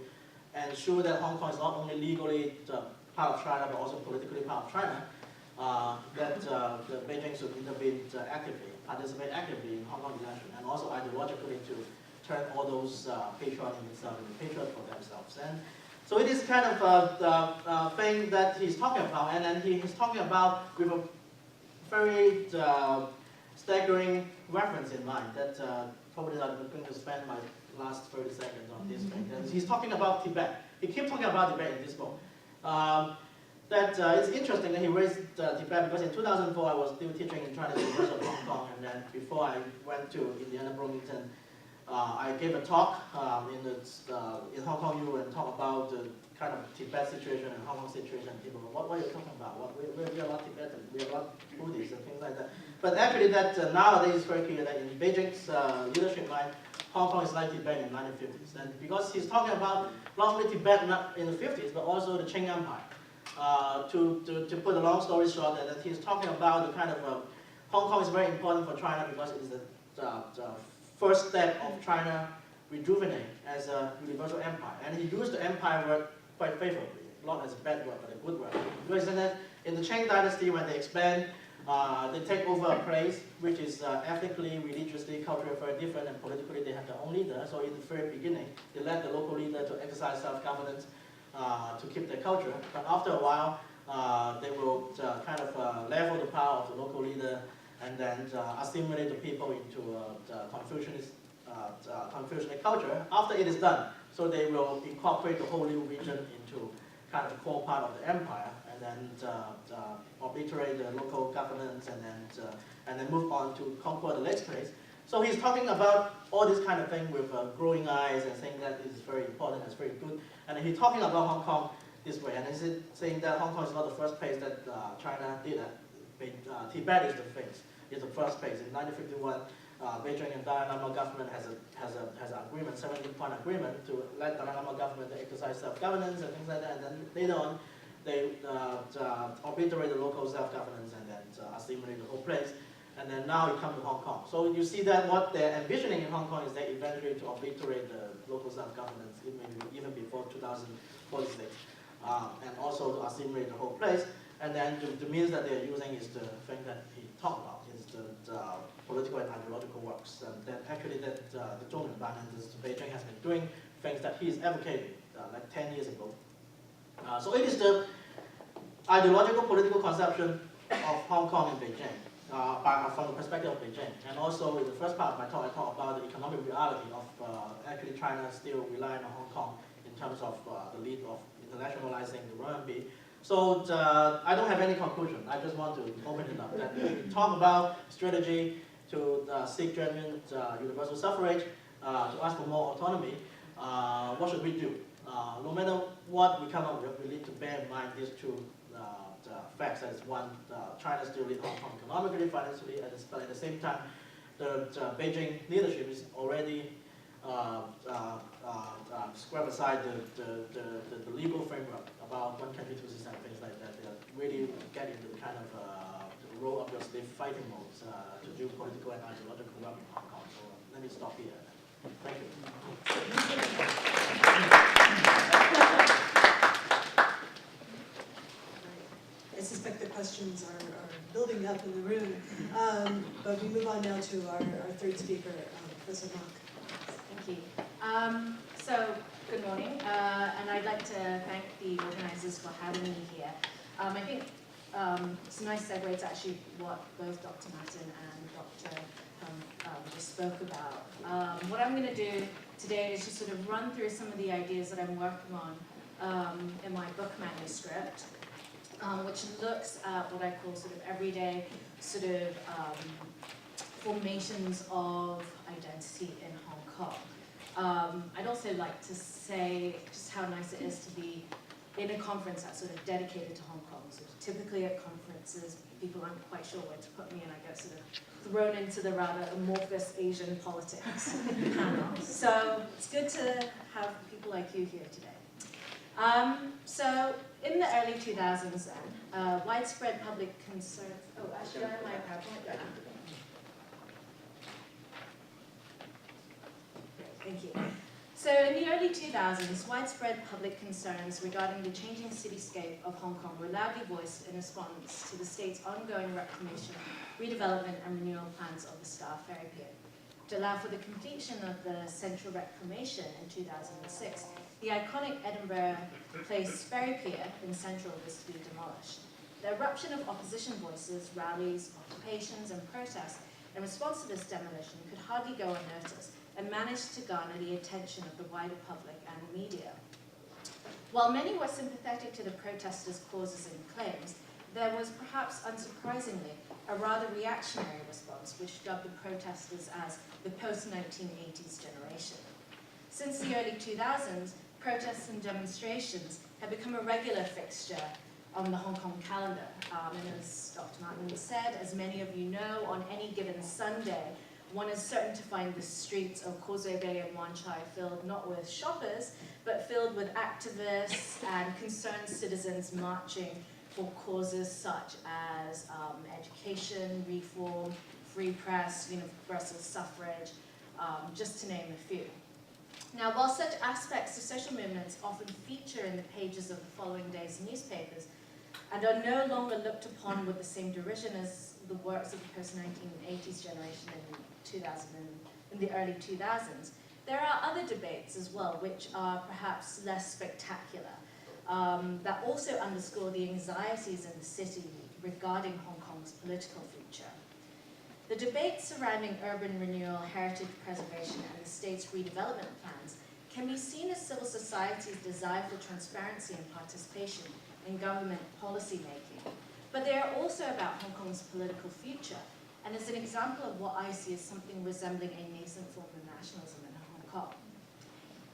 ensure that Hong Kong is not only legally part of China, but also politically part of China, that the Beijing should intervene actively, participate actively in Hong Kong election, and also ideologically to turn all those patriots in themselves into patriots for themselves. And so it is kind of the thing that he's talking about, and then he's talking about with a very staggering reference in mind that probably I'm going to spend my last 30 seconds on this thing. And he's talking about Tibet. He keeps talking about Tibet in this book. that it's interesting that he raised Tibet because in 2004 I was still teaching in China University of Hong Kong, and then before I went to Indiana Bloomington, I gave a talk in Hong Kong U and talk about the kind of Tibet situation and Hong Kong situation. People go, what are you talking about? We are not Tibetan, we are not Buddhists and things like that. But actually that nowadays it's very clear that in Beijing's leadership mind, Hong Kong is like Tibet in the 1950s. And because he's talking about not only Tibet in the 50s, but also the Qing Empire. To put a long story short, that he's talking about the kind of Hong Kong is very important for China because it is the first step of China rejuvenating as a universal empire. And he used the empire word quite favorably, not as a bad word, but a good word. Because in the Qing dynasty, when they expand, they take over a place which is ethnically, religiously, culturally very different, and politically they have their own leader. So in the very beginning, they let the local leader to exercise self-governance to keep their culture. But after a while, they will kind of level the power of the local leader and then assimilate the people into Confucianist culture. After it is done, so they will incorporate the whole new region into kind of the core part of the empire, and then obliterate the local governance, and then move on to conquer the next place. So he's talking about all this kind of thing with growing eyes and saying that this is very important, it's very good. And he's talking about Hong Kong this way, and he's saying that Hong Kong is not the first place that China did that. Tibet is the first place. In 1951, Beijing and Dalai Lama government has an agreement, 17-point agreement, to let Dalai Lama government exercise self-governance and things like that. And then later on, they obliterate the local self-governance and then assimilate the whole place. And then now it comes to Hong Kong. So you see that what they're envisioning in Hong Kong is that eventually to obliterate the local self-governance, even before 2046, and also to assimilate the whole place. And then the means that they're using is the thing that he talked about, is the political and ideological works. And then actually that the Zhongren Ban and Beijing has been doing things that he's advocating like 10 years ago. So it is the ideological political conception of Hong Kong and Beijing. From the perspective of Beijing. And also in the first part of my talk, I talk about the economic reality of actually China still relying on Hong Kong in terms of the lead of internationalizing the RMB. So I don't have any conclusion. I just want to open it up. That we talk about strategy to seek genuine universal suffrage, to ask for more autonomy. What should we do? No matter what we come up with, we need to bear in mind these two facts. That is one, China still leads Hong Kong economically, financially, but at the same time, the Beijing leadership is already scrap aside the legal framework about one country, two systems, things like that. They really get into the kind of the roll up your sleeve fighting modes to do political and ideological work in Hong Kong. So let me stop here. Thank you. I suspect the questions are building up in the room, but we move on now to our third speaker, Professor Mark. Thank you. So, good morning, and I'd like to thank the organizers for having me here. I think it's a nice segue to actually what both Dr. Martin and Dr. just spoke about. What I'm going to do today is just sort of run through some of the ideas that I'm working on in my book manuscript, which looks at what I call sort of everyday sort of formations of identity in Hong Kong. I'd also like to say just how nice it is to be in a conference that's sort of dedicated to Hong Kong. So typically at conferences, people aren't quite sure where to put me, and I get sort of thrown into the rather amorphous Asian politics panel. So it's good to have people like you here today. So in the early 2000s then, widespread public concern, oh actually I have my PowerPoint, yeah. Thank you. So in the early 2000s, widespread public concerns regarding the changing cityscape of Hong Kong were loudly voiced in response to the state's ongoing reclamation, redevelopment and renewal plans of the Star Ferry Pier. To allow for the completion of the central reclamation in 2006, the iconic Edinburgh Place Ferry Pier in Central was to be demolished. The eruption of opposition voices, rallies, occupations and protests in response to this demolition could hardly go unnoticed and managed to garner the attention of the wider public and the media. While many were sympathetic to the protesters' causes and claims, there was perhaps unsurprisingly a rather reactionary response which dubbed the protesters as the post-1980s generation. Since the early 2000s, protests and demonstrations have become a regular fixture on the Hong Kong calendar. And as Dr. Martin said, as many of you know, on any given Sunday, one is certain to find the streets of Causeway Bay and Wan Chai filled not with shoppers, but filled with activists and concerned citizens marching for causes such as education, reform, free press, universal suffrage, just to name a few. Now, while such aspects of social movements often feature in the pages of the following day's newspapers and are no longer looked upon with the same derision as the works of the post-1980s generation in the early 2000s, there are other debates as well which are perhaps less spectacular, that also underscore the anxieties in the city regarding Hong Kong's political future. The debate surrounding urban renewal, heritage preservation, and the state's redevelopment plans can be seen as civil society's desire for transparency and participation in government policy making. But they are also about Hong Kong's political future, and is an example of what I see as something resembling a nascent form of nationalism in Hong Kong.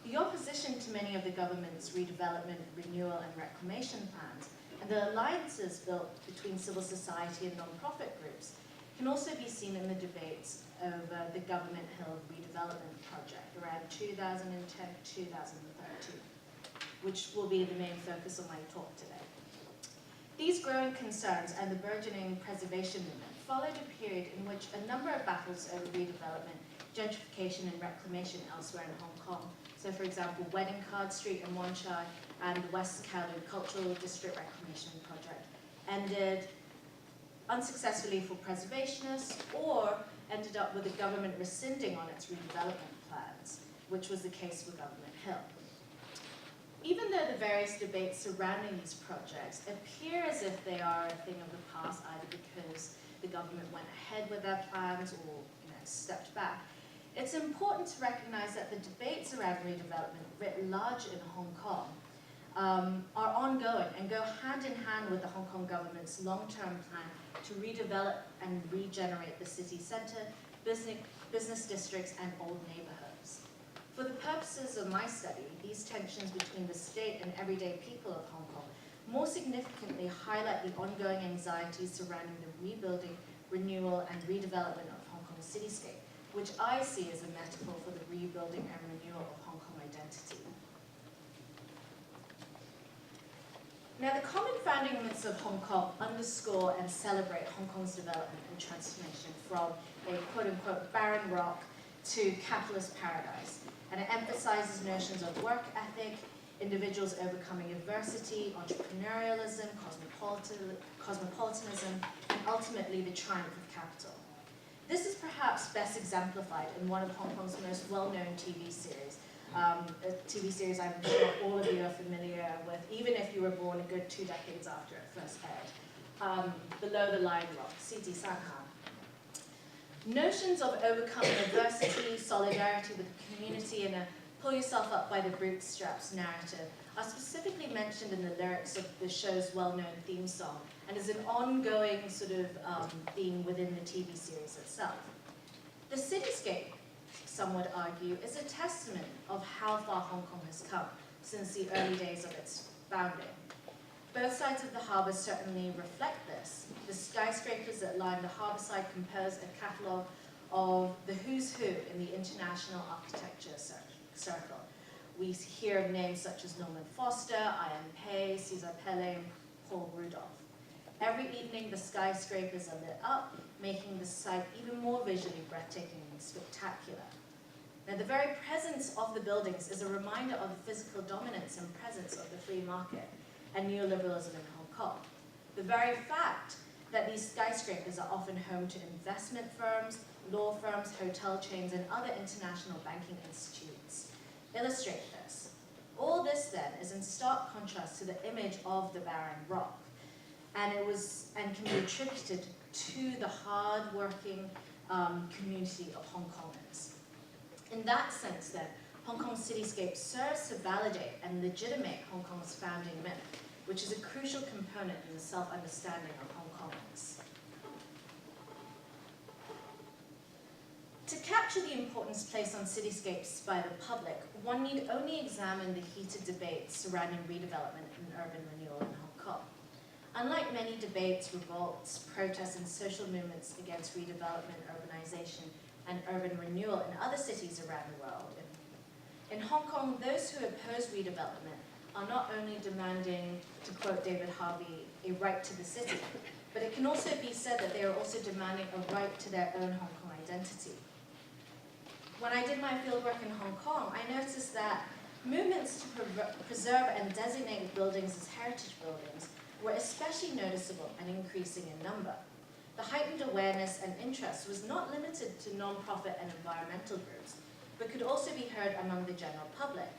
The opposition to many of the government's redevelopment, renewal, and reclamation plans, and the alliances built between civil society and non-profit groups, can also be seen in the debates over the Government Hill redevelopment project around 2010-2013, which will be the main focus of my talk today. These growing concerns and the burgeoning preservation movement followed a period in which a number of battles over redevelopment, gentrification, and reclamation elsewhere in Hong Kong, so for example, Wedding Card Street in Wan Chai and the West Kowloon Cultural District Reclamation Project, ended unsuccessfully for preservationists, or ended up with the government rescinding on its redevelopment plans, which was the case for Government Hill. Even though the various debates surrounding these projects appear as if they are a thing of the past, either because the government went ahead with their plans or stepped back, it's important to recognize that the debates around redevelopment writ large in Hong Kong are ongoing and go hand in hand with the Hong Kong government's long-term plan to redevelop and regenerate the city centre, business districts, and old neighbourhoods. For the purposes of my study, these tensions between the state and everyday people of Hong Kong more significantly highlight the ongoing anxieties surrounding the rebuilding, renewal, and redevelopment of Hong Kong's cityscape, which I see as a metaphor for the rebuilding and renewal of Hong Kong identity. Now, the common founding myths of Hong Kong underscore and celebrate Hong Kong's development and transformation from a quote-unquote barren rock to capitalist paradise. And it emphasizes notions of work ethic, individuals overcoming adversity, entrepreneurialism, cosmopolitanism, and ultimately the triumph of capital. This is perhaps best exemplified in one of Hong Kong's most well-known TV series, a TV series I'm sure all of you are familiar with, even if you were born a good 2 decades after it first aired. Below the Line Rock, Siti Sangha. Notions of overcoming adversity, solidarity with the community, and a pull yourself up by the bootstraps narrative are specifically mentioned in the lyrics of the show's well-known theme song, and is an ongoing sort of theme within the TV series itself. The cityscape, some would argue, is a testament of how far Hong Kong has come since the early days of its founding. Both sides of the harbour certainly reflect this. The skyscrapers that line the harbour side compose a catalogue of the who's who in the international architecture circle. We hear of names such as Norman Foster, Ian Pei, Cesar Pele, and Paul Rudolph. Every evening, the skyscrapers are lit up, making the site even more visually breathtaking and spectacular. Now, the very presence of the buildings is a reminder of the physical dominance and presence of the free market and neoliberalism in Hong Kong. The very fact that these skyscrapers are often home to investment firms, law firms, hotel chains, and other international banking institutes illustrate this. All this, then, is in stark contrast to the image of the barren rock, and can be attributed to the hard-working community of Hong Kongers. In that sense, then, Hong Kong's cityscape serves to validate and legitimate Hong Kong's founding myth, which is a crucial component in the self-understanding of Hong Kongers. To capture the importance placed on cityscapes by the public, one need only examine the heated debates surrounding redevelopment and urban renewal in Hong Kong. Unlike many debates, revolts, protests, and social movements against redevelopment, urbanization, and urban renewal in other cities around the world, in Hong Kong, those who oppose redevelopment are not only demanding, to quote David Harvey, a right to the city, but it can also be said that they are also demanding a right to their own Hong Kong identity. When I did my fieldwork in Hong Kong, I noticed that movements to preserve and designate buildings as heritage buildings were especially noticeable and increasing in number. The heightened awareness and interest was not limited to non-profit and environmental groups, but could also be heard among the general public.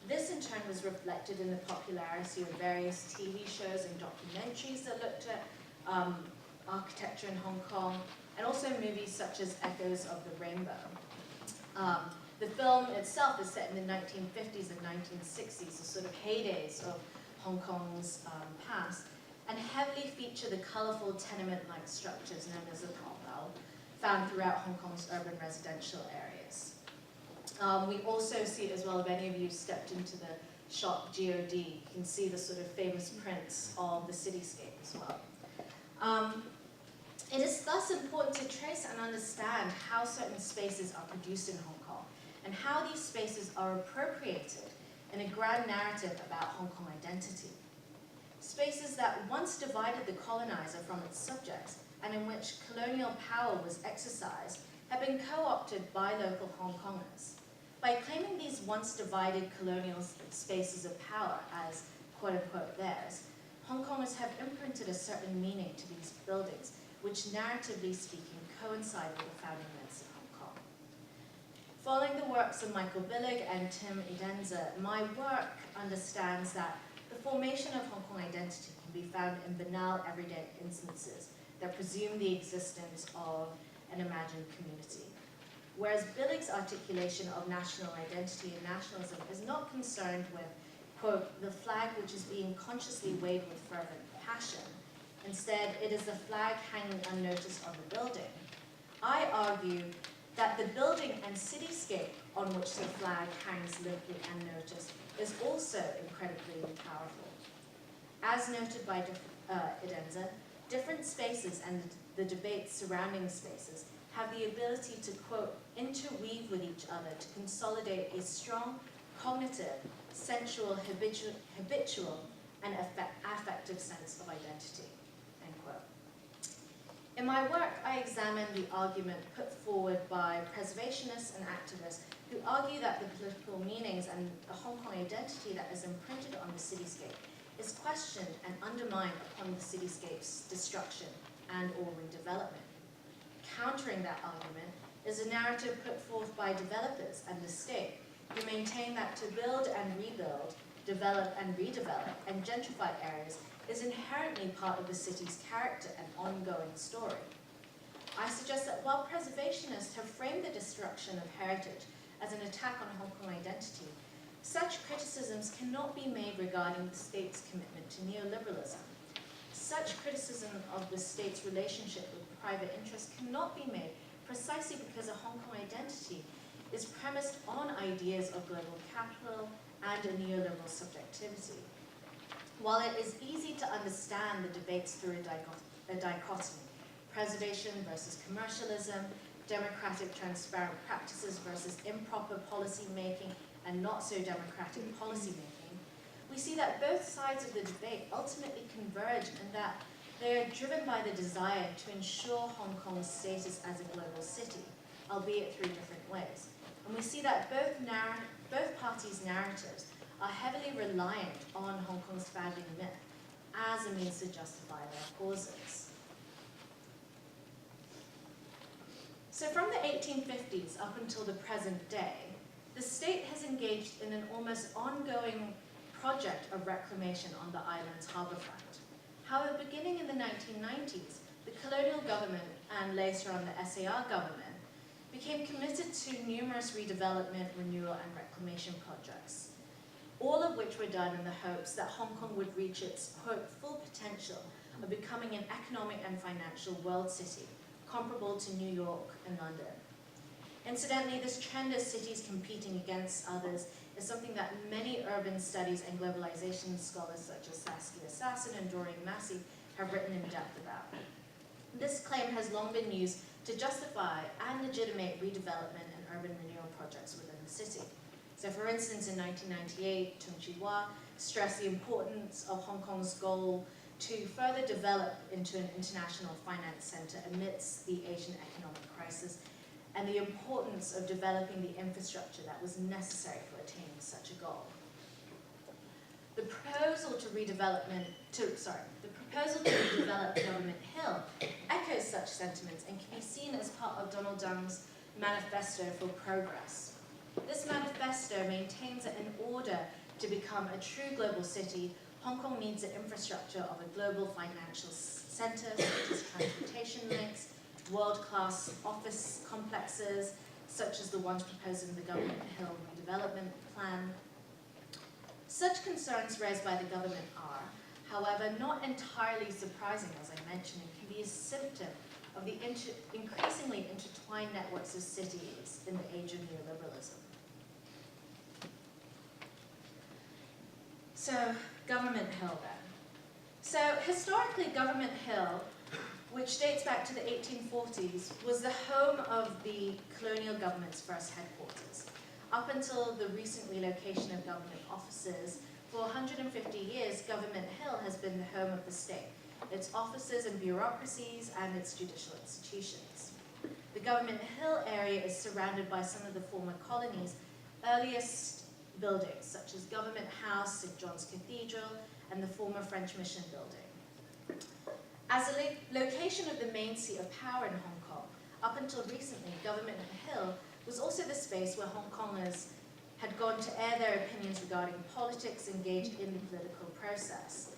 This in turn was reflected in the popularity of various TV shows and documentaries that looked at architecture in Hong Kong, and also movies such as Echoes of the Rainbow. The film itself is set in the 1950s and 1960s, the sort of heydays of Hong Kong's past, and heavily feature the colourful tenement-like structures known as the Taobao, found throughout Hong Kong's urban residential areas. We also see, as well, if any of you stepped into the shop GOD, you can see the sort of famous prints of the cityscape as well. It is thus important to trace and understand how certain spaces are produced in Hong Kong, and how these spaces are appropriated in a grand narrative about Hong Kong identity. Spaces that once divided the colonizer from its subjects, and in which colonial power was exercised, have been co-opted by local Hong Kongers. By claiming these once divided colonial spaces of power as quote-unquote theirs, Hong Kongers have imprinted a certain meaning to these buildings, which narratively speaking coincide with the founding myths of Hong Kong. Following the works of Michael Billig and Tim Edenza, my work understands that the formation of Hong Kong identity can be found in banal everyday instances that presume the existence of an imagined community. Whereas Billig's articulation of national identity and nationalism is not concerned with, quote, the flag which is being consciously waved with fervent passion. Instead, it is the flag hanging unnoticed on the building. I argue that the building and cityscape on which the flag hangs limply unnoticed is also incredibly powerful. As noted by Edenza, different spaces and the debates surrounding the spaces have the ability to, quote, interweave with each other to consolidate a strong, cognitive, sensual, habitual, and affective sense of identity, end quote. In my work, I examine the argument put forward by preservationists and activists who argue that the political meanings and the Hong Kong identity that is imprinted on the cityscape is questioned and undermined upon the cityscape's destruction and or redevelopment. Countering that argument is a narrative put forth by developers and the state who maintain that to build and rebuild, develop and redevelop, and gentrify areas is inherently part of the city's character and ongoing story. I suggest that while preservationists have framed the destruction of heritage as an attack on Hong Kong identity, such criticisms cannot be made regarding the state's commitment to neoliberalism. Such criticism of the state's relationship with private interests cannot be made precisely because a Hong Kong identity is premised on ideas of global capital and a neoliberal subjectivity. While it is easy to understand the debates through a dichotomy, preservation versus commercialism, democratic transparent practices versus improper policy making and not so democratic policy making, we see that both sides of the debate ultimately converge in that they are driven by the desire to ensure Hong Kong's status as a global city, albeit through different ways. And we see that both parties' narratives are heavily reliant on Hong Kong's founding myth as a means to justify their causes. So from the 1850s up until the present day, the state has engaged in an almost ongoing project of reclamation on the island's harbourfront. However, beginning in the 1990s, the colonial government and later on the SAR government became committed to numerous redevelopment, renewal, and reclamation projects, all of which were done in the hopes that Hong Kong would reach its, quote, full potential of becoming an economic and financial world city, comparable to New York and London. Incidentally, this trend of cities competing against others is something that many urban studies and globalization scholars such as Saskia Sassen and Doreen Massey have written in depth about. This claim has long been used to justify and legitimate redevelopment and urban renewal projects within the city. So for instance, in 1998, Tung Chee-hwa stressed the importance of Hong Kong's goal to further develop into an international finance center amidst the Asian economic crisis, and the importance of developing the infrastructure that was necessary for attaining such a goal. The proposal to redevelop Government Hill echoes such sentiments and can be seen as part of Donald Dung's Manifesto for Progress. This manifesto maintains that in order to become a true global city, Hong Kong needs the infrastructure of a global financial center, such as transportation links, world-class office complexes, such as the ones proposed in the Government Hill redevelopment plan. Such concerns raised by the government are, however, not entirely surprising, as I mentioned, and can be a symptom of the increasingly intertwined networks of cities in the age of neoliberalism. So, Government Hill then. So, historically, Government Hill, which dates back to the 1840s, was the home of the colonial government's first headquarters. Up until the recent relocation of government offices, for 150 years, Government Hill has been the home of the state, its offices and bureaucracies, and its judicial institutions. The Government Hill area is surrounded by some of the former colony's earliest buildings, such as Government House, St. John's Cathedral, and the former French Mission building. As a location of the main seat of power in Hong Kong, up until recently, Government Hill was also the space where Hong Kongers had gone to air their opinions regarding politics engaged in the political process.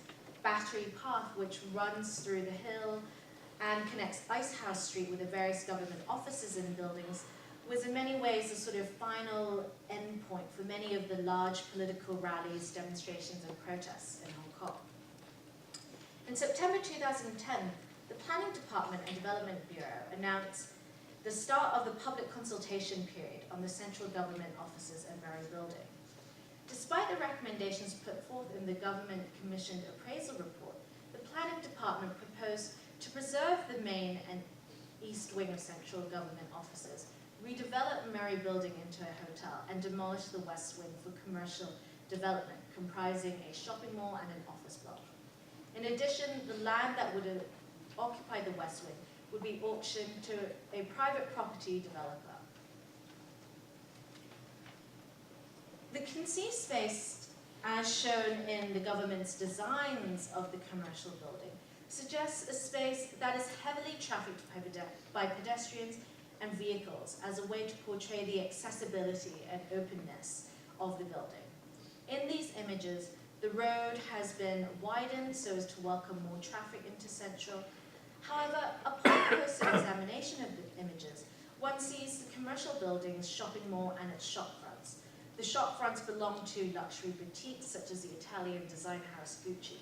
Battery Path, which runs through the hill and connects Icehouse Street with the various government offices and buildings, was in many ways the sort of final endpoint for many of the large political rallies, demonstrations, and protests in Hong Kong. In September 2010, the Planning Department and Development Bureau announced the start of the public consultation period on the central government offices and Murray Building. Despite the recommendations put forth in the government-commissioned appraisal report, the Planning Department proposed to preserve the main and east wing of central government offices, redevelop Murray Building into a hotel, and demolish the west wing for commercial development, comprising a shopping mall and an office block. In addition, the land that would occupy the west wing would be auctioned to a private property developer. The conceived space, as shown in the government's designs of the commercial building, suggests a space that is heavily trafficked by pedestrians and vehicles as a way to portray the accessibility and openness of the building. In these images, the road has been widened so as to welcome more traffic into Central. However, upon closer examination of the images, one sees the commercial building's shopping mall and its shop fronts. The shop fronts belong to luxury boutiques such as the Italian design house Gucci.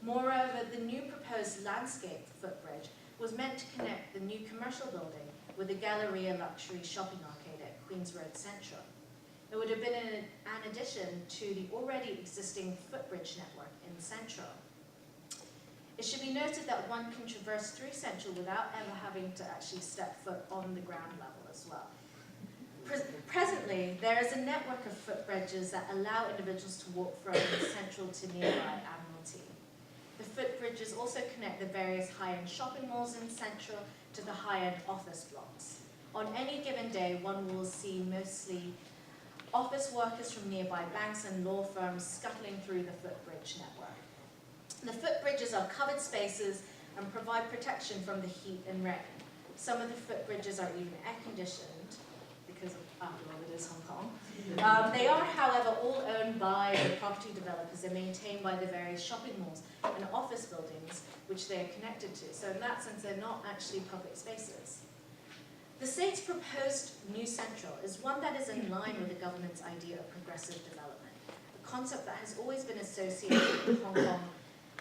Moreover, the new proposed landscape footbridge was meant to connect the new commercial building with the Galleria luxury shopping arcade at Queens Road Central. It would have been an addition to the already existing footbridge network in Central. It should be noted that one can traverse through Central without ever having to actually step foot on the ground level as well. Presently, there is a network of footbridges that allow individuals to walk from Central to nearby Admiralty. The footbridges also connect the various high-end shopping malls in Central to the high-end office blocks. On any given day, one will see mostly office workers from nearby banks and law firms scuttling through the footbridge network. The footbridges are covered spaces and provide protection from the heat and rain. Some of the footbridges are even air-conditioned, because after all, it is Hong Kong. They are, however, all owned by the property developers and maintained by the various shopping malls and office buildings which they are connected to. So in that sense, they're not actually public spaces. The state's proposed new central is one that is in line with the government's idea of progressive development, a concept that has always been associated with Hong Kong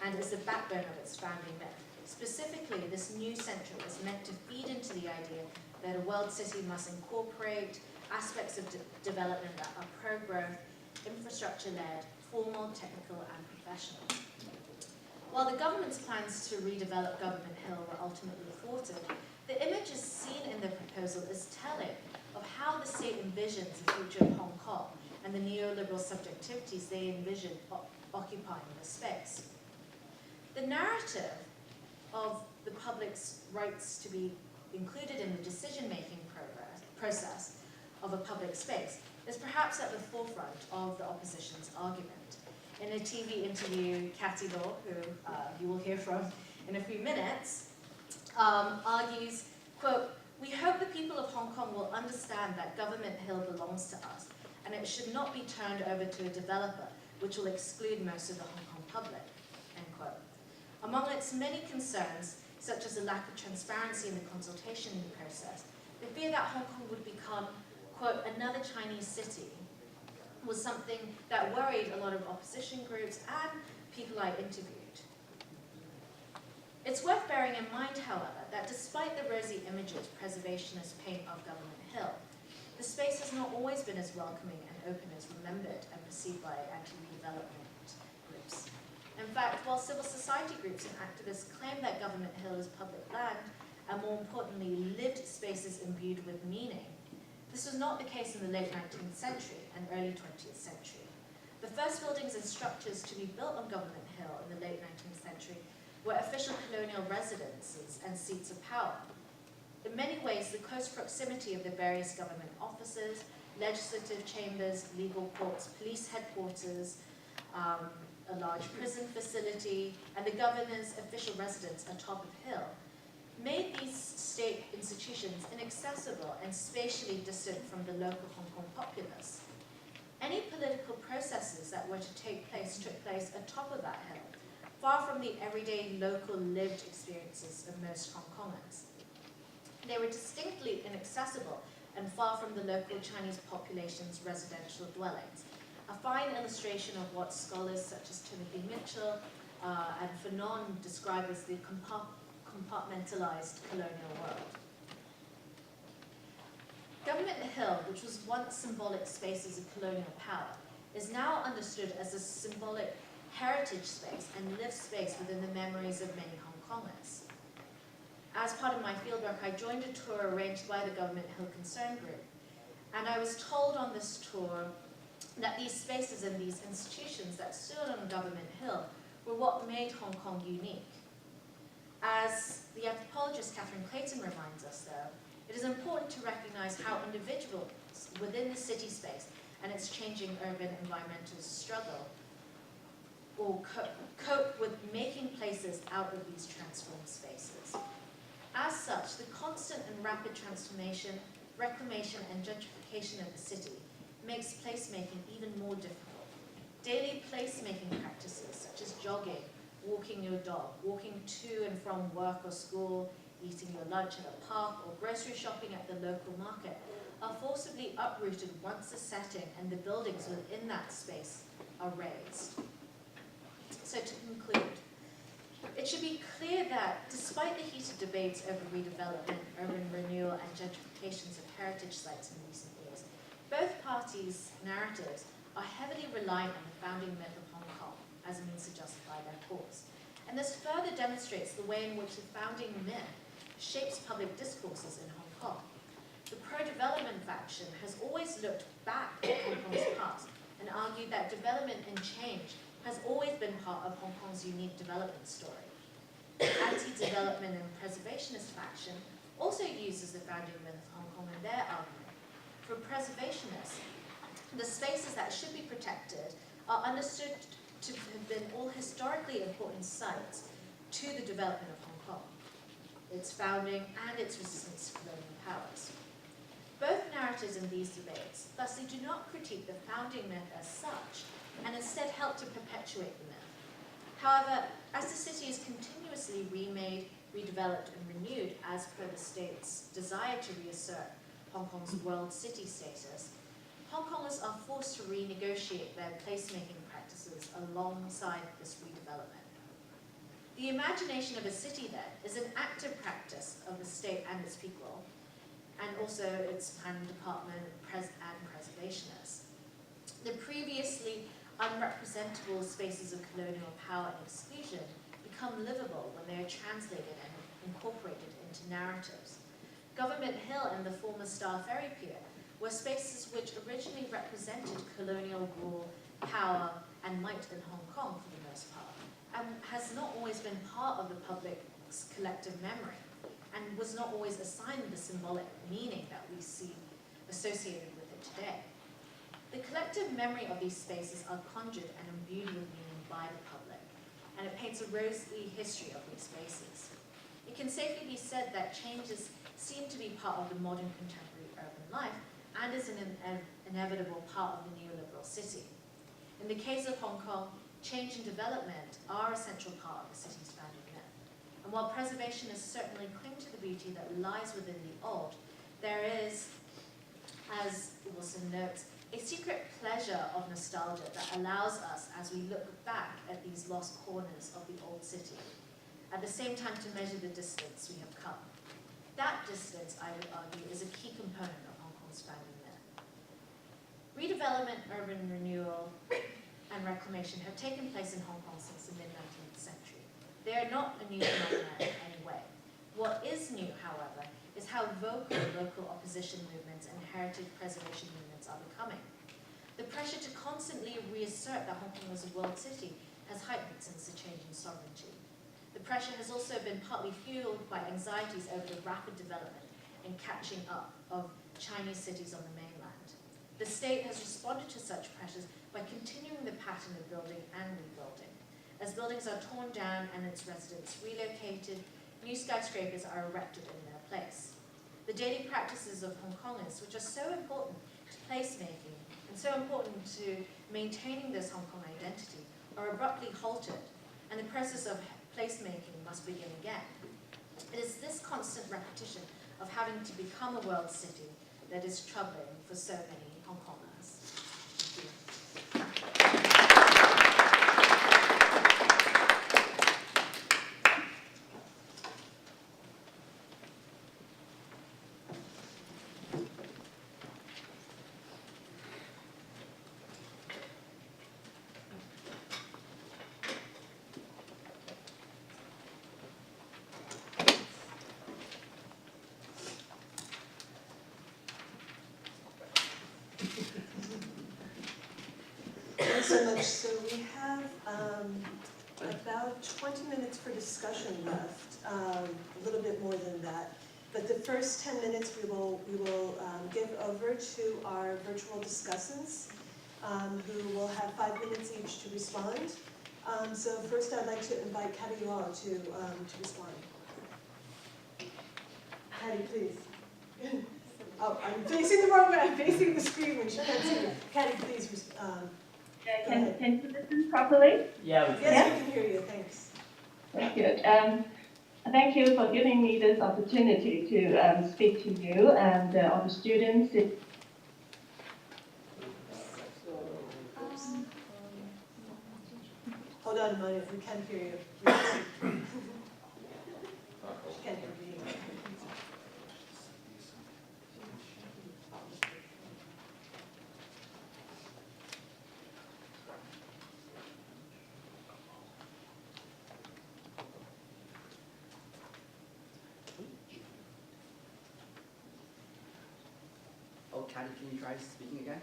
and is the backbone of its founding myth. Specifically, this new central is meant to feed into the idea that a world city must incorporate aspects of development that are pro-growth, infrastructure-led, formal, technical, and professional. While the government's plans to redevelop Government Hill were ultimately thwarted, the image as seen in the proposal is telling of how the state envisions the future of Hong Kong and the neoliberal subjectivities they envision occupying the space. The narrative of the public's rights to be included in the decision-making process of a public space is perhaps at the forefront of the opposition's argument. In a TV interview, Katty, who you will hear from in a few minutes, argues, quote, "We hope the people of Hong Kong will understand that Government Hill belongs to us, and it should not be turned over to a developer, which will exclude most of the Hong Kong public," end quote. Among its many concerns, such as a lack of transparency in the consultation process, the fear that Hong Kong would become, quote, "another Chinese city," was something that worried a lot of opposition groups and people I interviewed. It's worth bearing in mind, however, that despite the rosy images preservationists paint of Government Hill, the space has not always been as welcoming and open as remembered and perceived by anti-development groups. In fact, while civil society groups and activists claim that Government Hill is public land, and more importantly, lived spaces imbued with meaning, this was not the case in the late 19th century and early 20th century. The first buildings and structures to be built on Government Hill in the late 19th century were official colonial residences and seats of power. In many ways, the close proximity of the various government offices, legislative chambers, legal courts, police headquarters, a large prison facility, and the governor's official residence atop of Hill made these state institutions inaccessible and spatially distant from the local Hong Kong populace. Any political processes that were to take place took place atop of that hill, far from the everyday local lived experiences of most Hong Kongers. They were distinctly inaccessible and far from the local Chinese population's residential dwellings, a fine illustration of what scholars such as Timothy Mitchell and Fanon describe as the compartmentalized colonial world. Government Hill, which was once symbolic spaces of colonial power, is now understood as a symbolic heritage space and lived space within the memories of many Hong Kongers. As part of my fieldwork, I joined a tour arranged by the Government Hill Concern Group, and I was told on this tour that these spaces and these institutions that stood on Government Hill were what made Hong Kong unique. As the anthropologist Catherine Clayton reminds us, though, it is important to recognize how individuals within the city space and its changing urban environmental struggle or cope with making places out of these transformed spaces. As such, the constant and rapid transformation, reclamation, and gentrification of the city makes placemaking even more difficult. Daily placemaking practices such as jogging, walking your dog, walking to and from work or school, eating your lunch at a park, or grocery shopping at the local market are forcibly uprooted once the setting and the buildings within that space are razed. So to conclude, it should be clear that despite the heated debates over redevelopment, urban renewal, and gentrifications of heritage sites in recent years, both parties' narratives are heavily reliant on the founding myth of Hong Kong as a means to justify their cause. And this further demonstrates the way in which the founding myth shapes public discourses in Hong Kong. The pro-development faction has always looked back at Hong Kong's past and argued that development and change has always been part of Hong Kong's unique development story. The anti-development and preservationist faction also uses the founding myth of Hong Kong in their argument. For preservationists, the spaces that should be protected are understood to have been all historically important sites to the development of Hong Kong, its founding and its resistance to colonial powers. Both narratives in these debates thusly do not critique the founding myth as such, and instead help to perpetuate the myth. However, as the city is continuously remade, redeveloped and renewed as per the state's desire to reassert Hong Kong's world city status, Hong Kongers are forced to renegotiate their placemaking practices alongside this redevelopment. The imagination of a city, then, is an active practice of the state and its people, and also its planning department and preservationists. The previously unrepresentable spaces of colonial power and exclusion become livable when they are translated and incorporated into narratives. Government Hill and the former Star Ferry Pier were spaces which originally represented colonial rule, power, and might in Hong Kong for the most part, and has not always been part of the public's collective memory, and was not always assigned the symbolic meaning that we see associated with it today. The collective memory of these spaces are conjured and imbued with meaning by the public, and it paints a rosy history of these spaces. It can safely be said that changes seem to be part of the modern contemporary urban life and is an inevitable part of the neoliberal city. In the case of Hong Kong, change and development are a central part of the city's founding myth. And while preservationists certainly cling to the beauty that lies within the old, there is, as Wilson notes, a secret pleasure of nostalgia that allows us, as we look back at these lost corners of the old city, at the same time to measure the distance we have come. That distance, I would argue, is a key component of Hong Kong's founding myth. Redevelopment, urban renewal, and reclamation have taken place in Hong Kong since the mid-19th century. They are not a new phenomenon in any way. What is new, however, is how vocal local opposition movements and heritage preservation movements are becoming. The pressure to constantly reassert that Hong Kong is a world city has heightened since the change in sovereignty. The pressure has also been partly fueled by anxieties over the rapid development and catching up of Chinese cities on the mainland. The state has responded to such pressures by continuing the pattern of building and rebuilding. As buildings are torn down and its residents relocated, new skyscrapers are erected in their place. The daily practices of Hong Kongers, which are so important to placemaking and so important to maintaining this Hong Kong identity, are abruptly halted, and the process of placemaking must begin again. It is this constant repetition of having to become a world city that is troubling for so many Hong Kongers. Thank you. Thanks so much. So we have about 20 minutes for discussion left, a little bit more than that. But the first 10 minutes we will give over to our virtual discussants, who will have 5 minutes each to respond. So first I'd like to invite Katty Law to respond. Katty, please. Oh, I'm facing the wrong way. I'm facing the screen when she can't see me. Katty, please respond. Can you listen properly? Yeah, we can. Yes, we can hear you. Thanks. That's good. Thank you for giving me this opportunity to speak to you and all the students. Hold on a moment. We can't hear you. She can't hear me. Oh, Katty, can you try speaking again?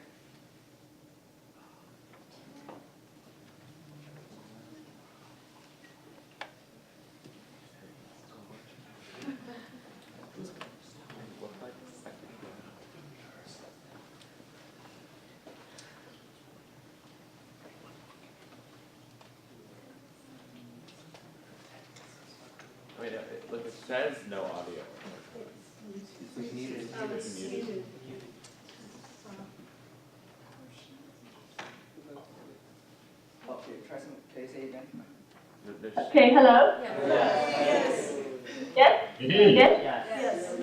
Wait, look, it says no audio. It's muted. Okay, try some. Can you say it again? Okay, hello? Yes. Yes? Yes.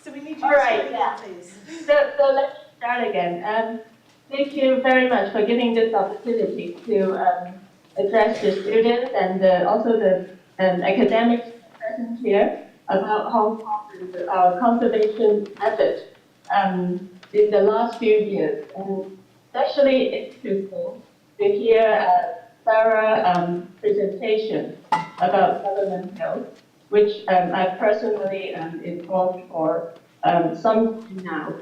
So we need you All to right, start yeah. again, please. So let's start again. Thank you very much for giving this opportunity to address the students and also the academics present here about Hong Kong and our conservation effort in the last few years. And it's actually interesting to hear a thorough presentation about Government Hill, which I personally am involved for some time now.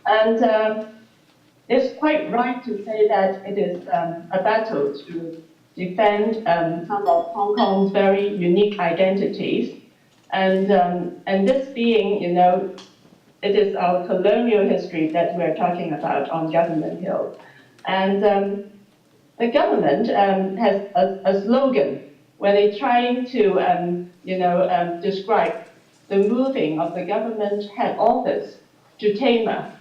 And it's quite right to say that it is a battle to defend some of Hong Kong's very unique identities. And this being, you know, it is our colonial history that we're talking about on Government Hill. And the government has a slogan where they're trying to, describe the moving of the government head office to Tamar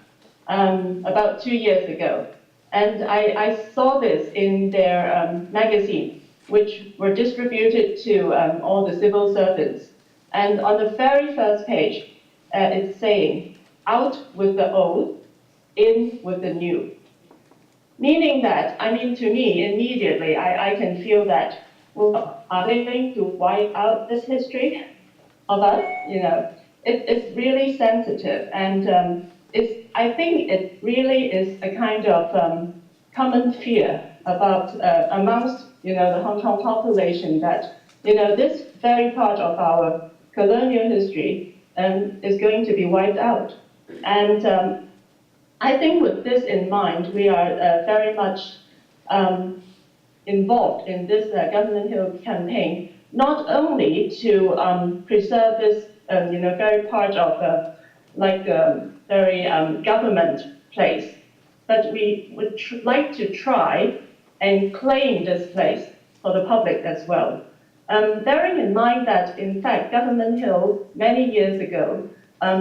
about 2 years ago. And I saw this in their magazine, which were distributed to all the civil servants. And on the very first page, it's saying, out with the old, in with the new. Meaning that, I mean, to me, immediately, I can feel that, well, are they going to wipe out this history of us? You know, it's really sensitive, and I think it really is a kind of common fear about amongst, you know, the Hong Kong population that, you know, this very part of our colonial history is going to be wiped out. And I think with this in mind, we are very much involved in this Government Hill campaign, not only to preserve this, very part of very government place, but we would like to try and claim this place for the public as well. Bearing in mind that, in fact, Government Hill, many years ago,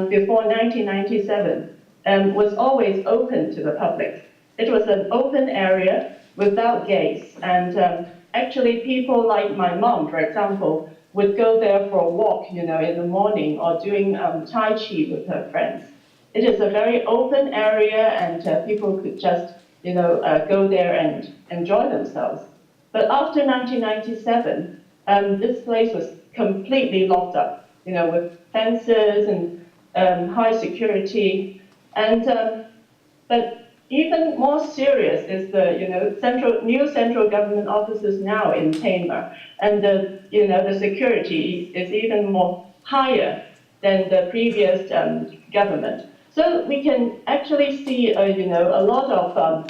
before 1997, was always open to the public. It was an open area without gates, and actually people like my mom, for example, would go there for a walk, you know, in the morning or doing Tai Chi with her friends. It is a very open area, and people could just, go there and enjoy themselves. But after 1997, this place was completely locked up, you know, with fences and high security. And but even more serious is the, new central government offices now in Tamar, and the security is even more higher than the previous government. So we can actually see, a lot of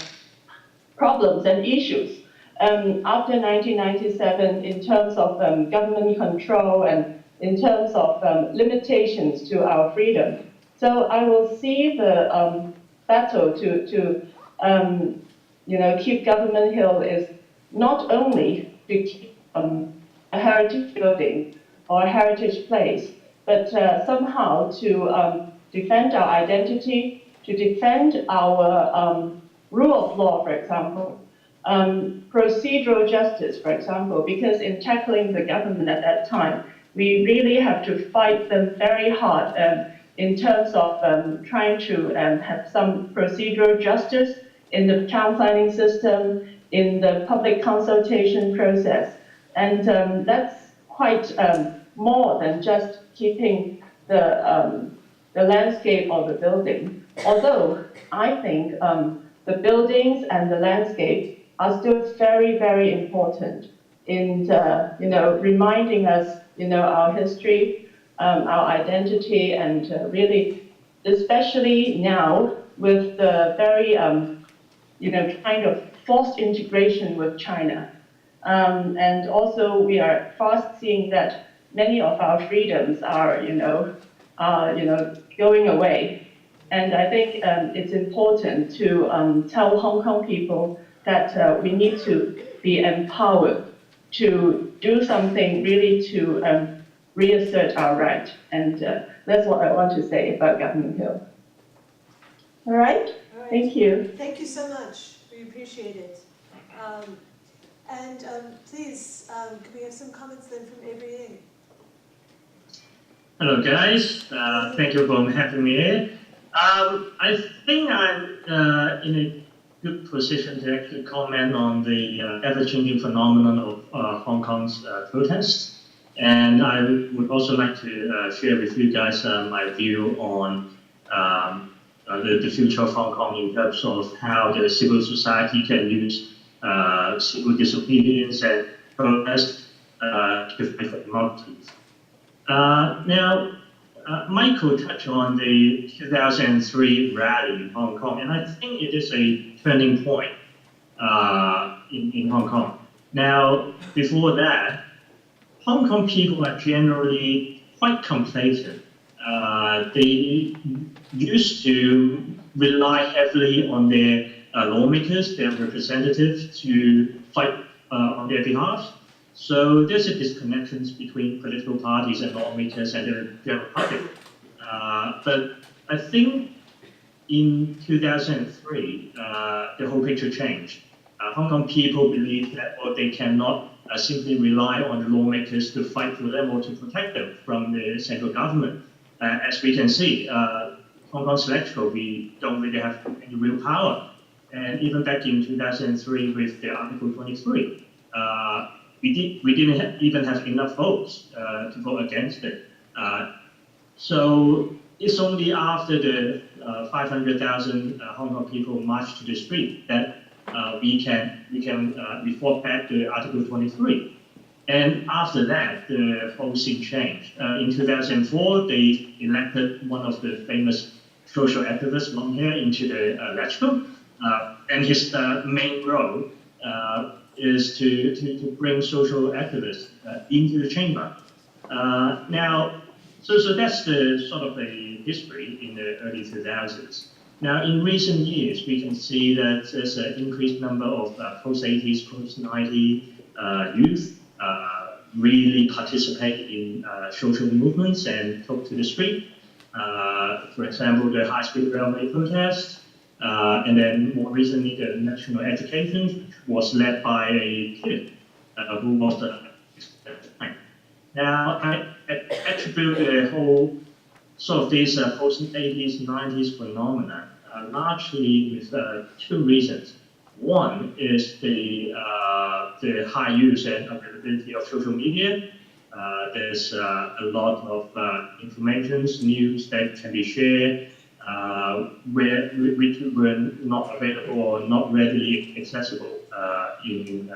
problems and issues after 1997 in terms of government control and in terms of limitations to our freedom. So I will see the battle to keep Government Hill is not only to keep a heritage building or a heritage place, but somehow to defend our identity, to defend our rule of law, for example, procedural justice, for example, because in tackling the government at that time, we really have to fight them very hard in terms of trying to have some procedural justice in the town planning system, in the public consultation process. And that's quite more than just keeping the landscape of the building. Although I think the buildings and the landscape are still very, very important in reminding us, our history, our identity, and really, especially now with the very, kind of forced integration with China. And also we are fast seeing that many of our freedoms are, going away. And I think it's important to tell Hong Kong people that we need to be empowered to do something really to reassert our right. And that's what I want to say about Government Hill. All right? All right. Thank you. Thank you so much. We appreciate it. Please, can we have some comments then from Avery? Hello, guys. Thank you for having me here. I think I'm in a good position to actually comment on the ever-changing phenomenon of Hong Kong's protests. And I would also like to share with you guys my view on the future of Hong Kong in terms of how the civil society can use civil disobedience and protest to fight for democracy. Now, Michael touched on the 2003 rally in Hong Kong, and I think it is a turning point in Hong Kong. Now, before that, Hong Kong people are generally quite complacent. They used to rely heavily on their lawmakers, their representatives, to fight on their behalf. So there's a disconnection between political parties and lawmakers and the general public. But I think in 2003, the whole picture changed. Hong Kong people believe that they cannot simply rely on the lawmakers to fight for them or to protect them from the central government. As we can see, Hong Kong's electoral, we don't really have any real power. And even back in 2003 with the Article 23, we didn't even have enough votes to vote against it. So it's only after the 500,000 Hong Kong people marched to the street that we fought back the Article 23. And after that, the whole scene changed. In 2004, they elected one of the famous social activists, long hair, into the electorate. And his main role is to bring social activists into the chamber. Now, so that's the sort of a history in the early 2000s. Now, in recent years, we can see that there's an increased number of post-80s, post-90 youth really participate in social movements and took to the street. For example, the high-speed railway protest, and then more recently, the national education, which was led by a kid who was at the time. Now, I attribute the whole sort of these post-80s, 90s phenomena largely with two reasons. One is the high use and availability of social media. There's a lot of information, news that can be shared, which were not available or not readily accessible in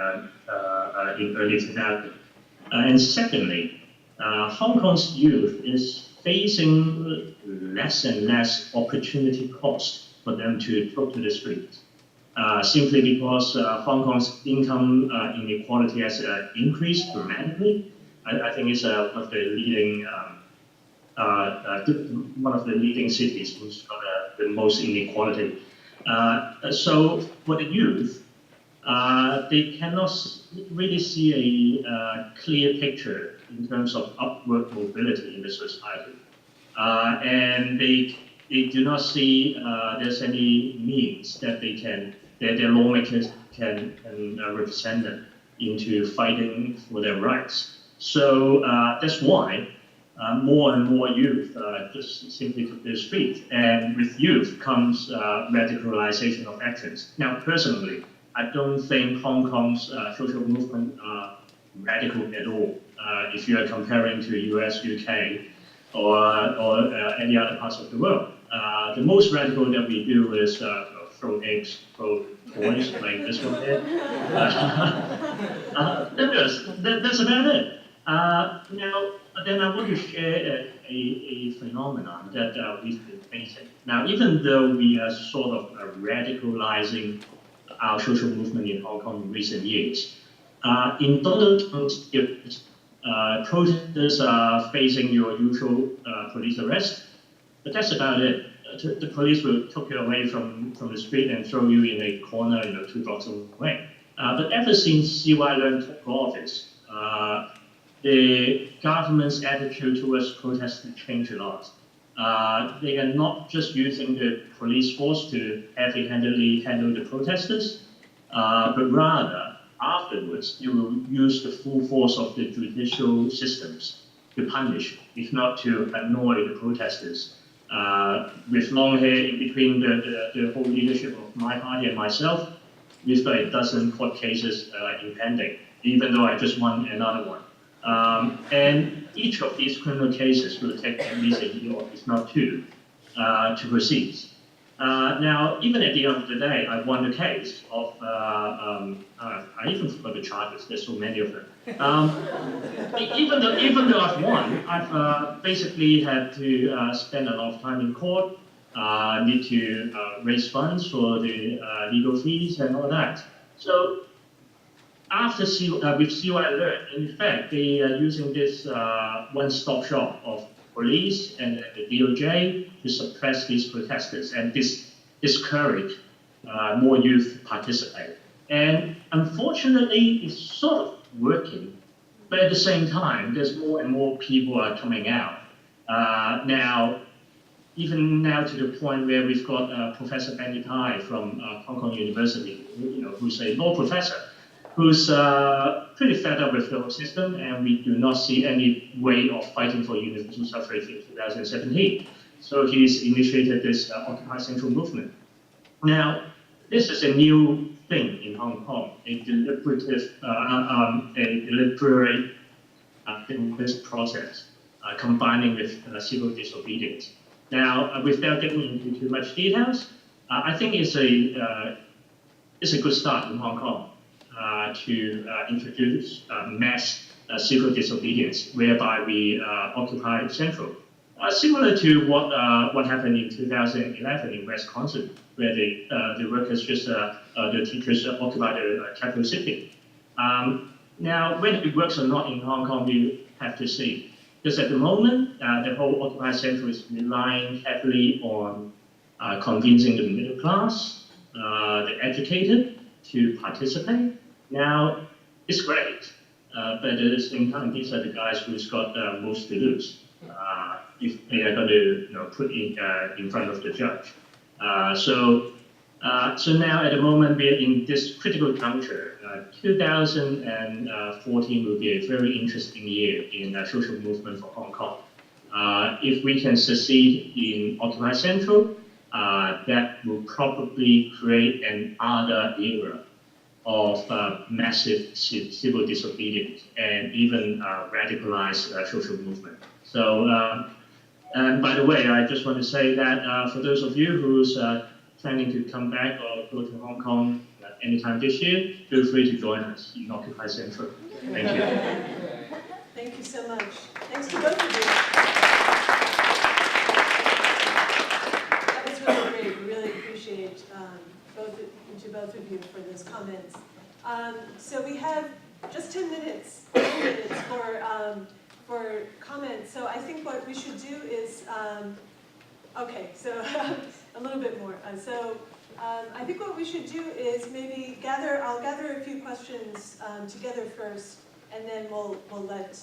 early 2000s. And secondly, Hong Kong's youth is facing less and less opportunity cost for them to talk to the streets, simply because Hong Kong's income inequality has increased dramatically. I think it's one of the leading cities who's got the most inequality. So for the youth, they cannot really see a clear picture in terms of upward mobility in the society. And they do not see there's any means that their lawmakers can represent them into fighting for their rights. So that's why more and more youth just simply took the street. And with youth comes radicalization of actions. Now, personally, I don't think Hong Kong's social movement are radical at all. If you are comparing to US, UK, or any other parts of the world. The most radical that we do is throw eggs, throw toys like this one here. That's about it. Now, then I want to share a phenomenon that we've been facing. Now, even though we are sort of radicalizing our social movement in Hong Kong in recent years, in Donald Trump's years, protesters are facing your usual police arrest, but that's about it. The police will take you away from the street and throw you in a corner, 2 blocks away. But ever since C.Y. Leung took office, the government's attitude towards protesters changed a lot. They are not just using the police force to heavy-handedly handle the protesters, but rather, afterwards, you will use the full force of the judicial systems to punish, if not to annoy the protesters. With long hair in between the whole leadership of my party and myself, we've got a dozen court cases impending, even though I just won another one. And each of these criminal cases will take at least a year, if not two, to proceed. Now, even at the end of the day, I won the case of, I even forgot the charges, there's so many of them. Even though I've won, I've basically had to spend a lot of time in court, need to raise funds for the legal fees and all that. So after with CY Alert, in fact, they are using this one-stop shop of police and the DOJ to suppress these protesters and discourage more youth to participate. And unfortunately, it's sort of working, but at the same time, there's more and more people are coming out. Even now to the point where we've got Professor Benny Tai from Hong Kong University, who's a law professor, who's pretty fed up with the whole system, and we do not see any way of fighting for universal suffrage in 2017. So he's initiated this Occupy Central movement. Now, this is a new thing in Hong Kong, a deliberate process combining with civil disobedience. Now, without getting into too much details, I think it's a good start in Hong Kong to introduce mass civil disobedience, whereby we occupy Central. Similar to what happened in 2011 in Wisconsin, where the workers the teachers occupied the capital city. Now, whether it works or not in Hong Kong, we have to see. Because at the moment, the whole Occupy Central is relying heavily on convincing the middle class, the educated, to participate. Now, it's great, but at the same time, these are the guys who's got most to lose if they are going to put in front of the judge. So now at the moment, we are in this critical juncture. 2014 will be a very interesting year in social movement for Hong Kong. If we can succeed in Occupy Central, that will probably create another era of massive civil disobedience and even radicalized social movement. So, and by the way, I just want to say that for those of you who's planning to come back or go to Hong Kong anytime this year, feel free to join us in Occupy Central. Thank you. Thank you so much. Thanks to both of you. That was really great. We really appreciate both of you for those comments. So we have just 10 minutes for comments. So I think what we should do is, okay, so a little bit more. I think what we should do is maybe I'll gather a few questions together first, and then we'll let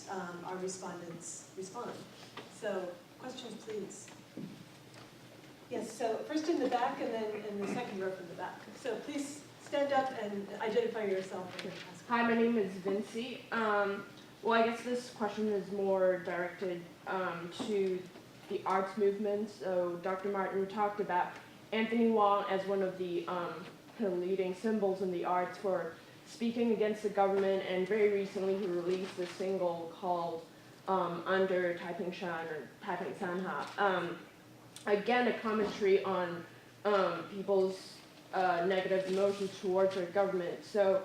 our respondents respond. So questions, please. Yes, so first in the back, and then in the second row from the back. So please stand up and identify yourself. Hi, my name is Vinci. Well, I guess this question is more directed to the arts movement. So Dr. Martin talked about Anthony Wong as one of the kind of leading symbols in the arts for speaking against the government, and very recently he released a single called Under Taiping Shan or Taiping Sanha. Again, a commentary on people's negative emotions towards their government. So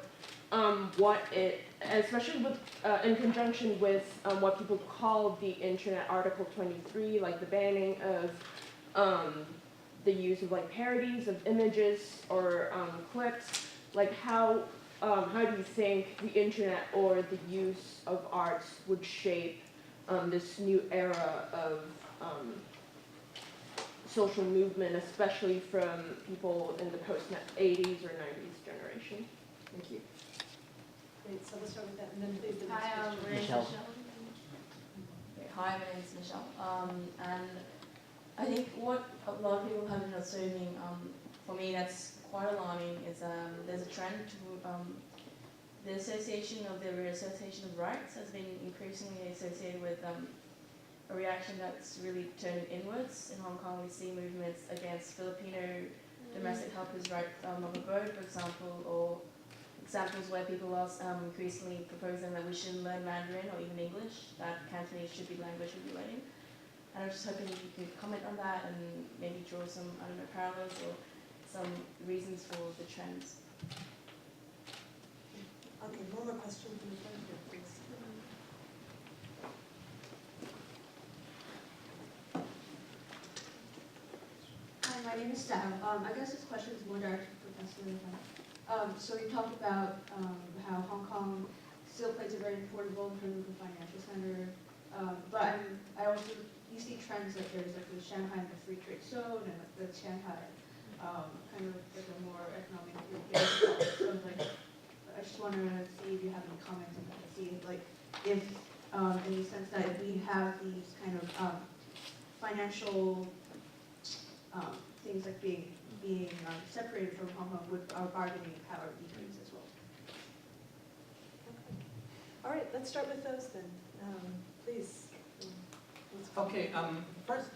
especially with, in conjunction with what people call the Internet Article 23, like the banning of the use of like parodies of images or clips, like how do you think the internet or the use of arts would shape this new era of social movement, especially from people in the post-80s or 90s generation? Thank you. Great, so let's start with that, and then please the next Hi, question. my name is Michelle. Hi, my name is Michelle. And I think what a lot of people have been observing, for me that's quite alarming, is there's a trend to the association of the reassociation of rights has been increasingly associated with a reaction that's really turned inwards. In Hong Kong, we see movements against Filipino domestic helpers' right of abode, for example, or examples where people are increasingly proposing that we shouldn't learn Mandarin or even English, that Cantonese should be language we'll be learning. And I was just hoping you could comment on that and maybe draw some, I don't know, parallels or some reasons for the trends. Okay, one more question from the front here, please. Hi, my name is Stao. I guess this question is more directed to Professor Li. So you talked about how Hong Kong still plays a very important role in terms of the financial center, but I also, you see trends like there's like the Shanghai and the free trade zone and like the Shanghai kind of like a more economically based. So like, I just want to see if you have any comments on that. See if like if in the sense that if we have these kind of financial things like being separated from Hong Kong, would our bargaining power decrease as well? Okay. All right, let's start with those then. Please. Okay, first,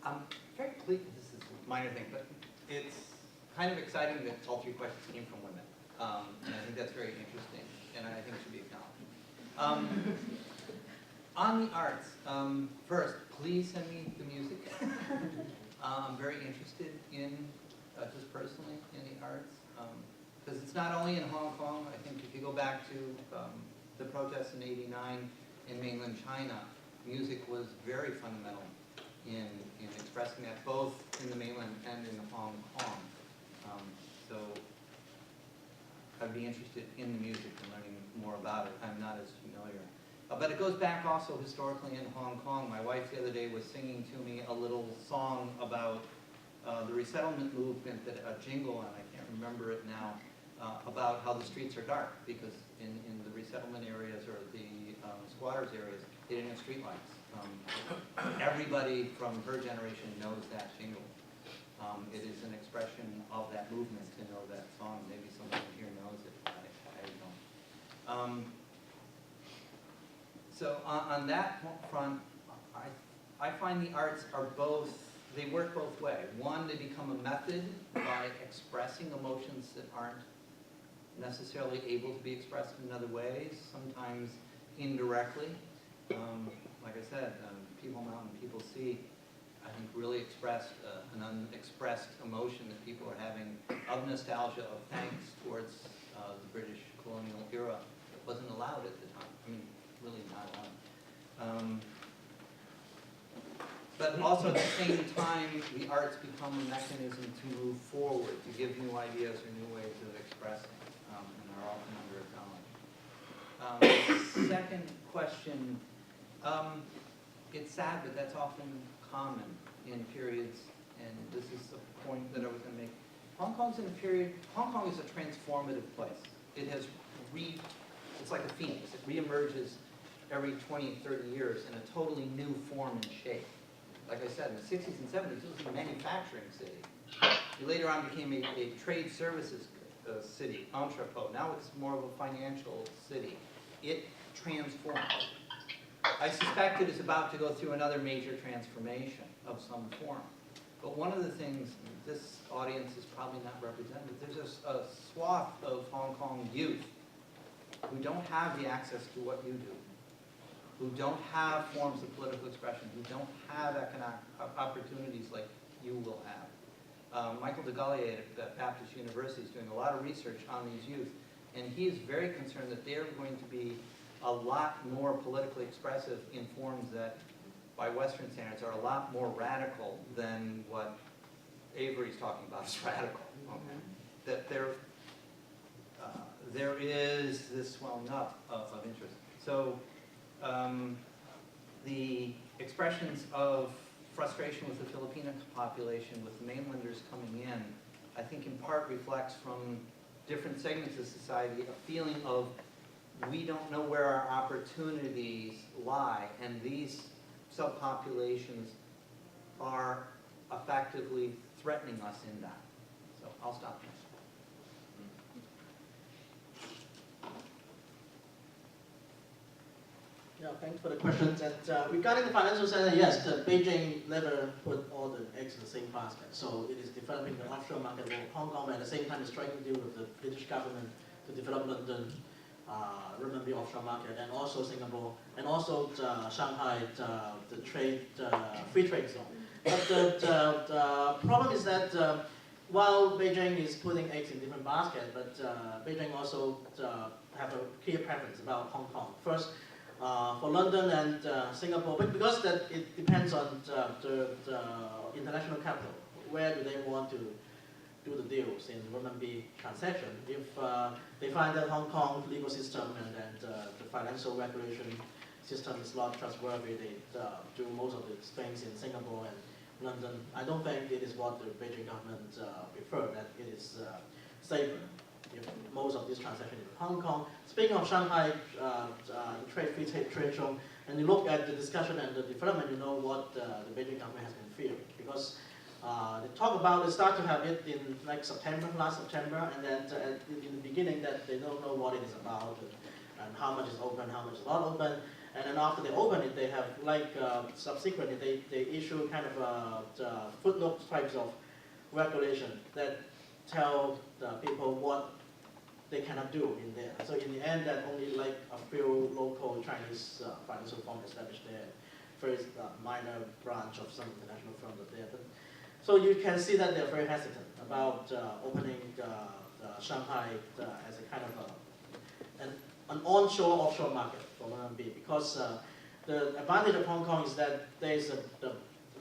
I'm very pleased, this is a minor thing, but it's kind of exciting that all three questions came from women. And I think that's very interesting, and I think it should be acknowledged. On the arts, first, please send me the music. I'm very interested in, just personally, in the arts, because it's not only in Hong Kong. I think if you go back to the protests in '89 in mainland China, music was very fundamental in expressing that, both in the mainland and in Hong Kong. So I'd be interested in the music and learning more about it. I'm not as familiar. But it goes back also historically in Hong Kong. My wife the other day was singing to me a little song about the resettlement movement, a jingle, and I can't remember it now, about how the streets are dark, because in the resettlement areas or the squatters areas, they didn't have streetlights. Everybody from her generation knows that jingle. It is an expression of that movement to know that song. Maybe someone here knows it. I don't. So on that front, I find the arts are both, they work both ways. One, they become a method by expressing emotions that aren't necessarily able to be expressed in other ways, sometimes indirectly. Like I said, People Mountain, People Sea, I think really expressed an unexpressed emotion that people are having of nostalgia, of thanks towards the British colonial era that wasn't allowed at the time. I mean, really not allowed. But also at the same time, the arts become a mechanism to move forward, to give new ideas or new ways of expressing, and are often under acknowledged. Second question, it's sad, but that's often common in periods, and this is the point that I was going to make. Hong Kong's in a period, Hong Kong is a transformative place. It has it's like a phoenix. It reemerges every 20, 30 years in a totally new form and shape. Like I said, in the 60s and 70s, it was a manufacturing city. It later on became a trade services city, entrepot. Now it's more of a financial city. It transformed. I suspect it is about to go through another major transformation of some form. But one of the things, this audience is probably not represented, there's a swath of Hong Kong youth who don't have the access to what you do, who don't have forms of political expression, who don't have economic opportunities like you will have. Michael DeGallier at Baptist University is doing a lot of research on these youth, and he is very concerned that they're going to be a lot more politically expressive in forms that, by Western standards, are a lot more radical than what Avery's talking about as radical. Okay? That there is this swelling up of interest. So the expressions of frustration with the Filipino population, with the mainlanders coming in, I think in part reflects from different segments of society a feeling of we don't know where our opportunities lie, and these subpopulations are effectively threatening us in that. So I'll stop there. Yeah, thanks for the questions. And regarding the financial center, yes, Beijing never put all the eggs in the same basket. So it is developing the offshore market of Hong Kong, but at the same time, it's striking deal with the British government to develop London, renminbi offshore market, and also Singapore, and also Shanghai, the trade, free trade zone. But the problem is that while Beijing is putting eggs in different baskets, but Beijing also have a clear preference about Hong Kong. First, for London and Singapore, but because that it depends on the international capital, where do they want to do the deals in renminbi transaction? If they find that Hong Kong legal system and the financial regulation system is not trustworthy, they do most of the things in Singapore and London. I don't think it is what the Beijing government prefer, that it is safer if most of these transactions in Hong Kong. Speaking of Shanghai, free trade zone, and you look at the discussion and the development, you know what the Beijing government has been fearing. Because they start to have it in like last September, and then in the beginning that they don't know what it is about and how much is open, how much is not open. And then after they open it, they have like subsequently they issue kind of footnote types of regulation that tell the people what they cannot do in there. So in the end, that only like a few local Chinese financial firms established there, first minor branch of some international firms are there. But, so you can see that they're very hesitant about opening Shanghai as a kind of an onshore offshore market for RMB, because the advantage of Hong Kong is that there is the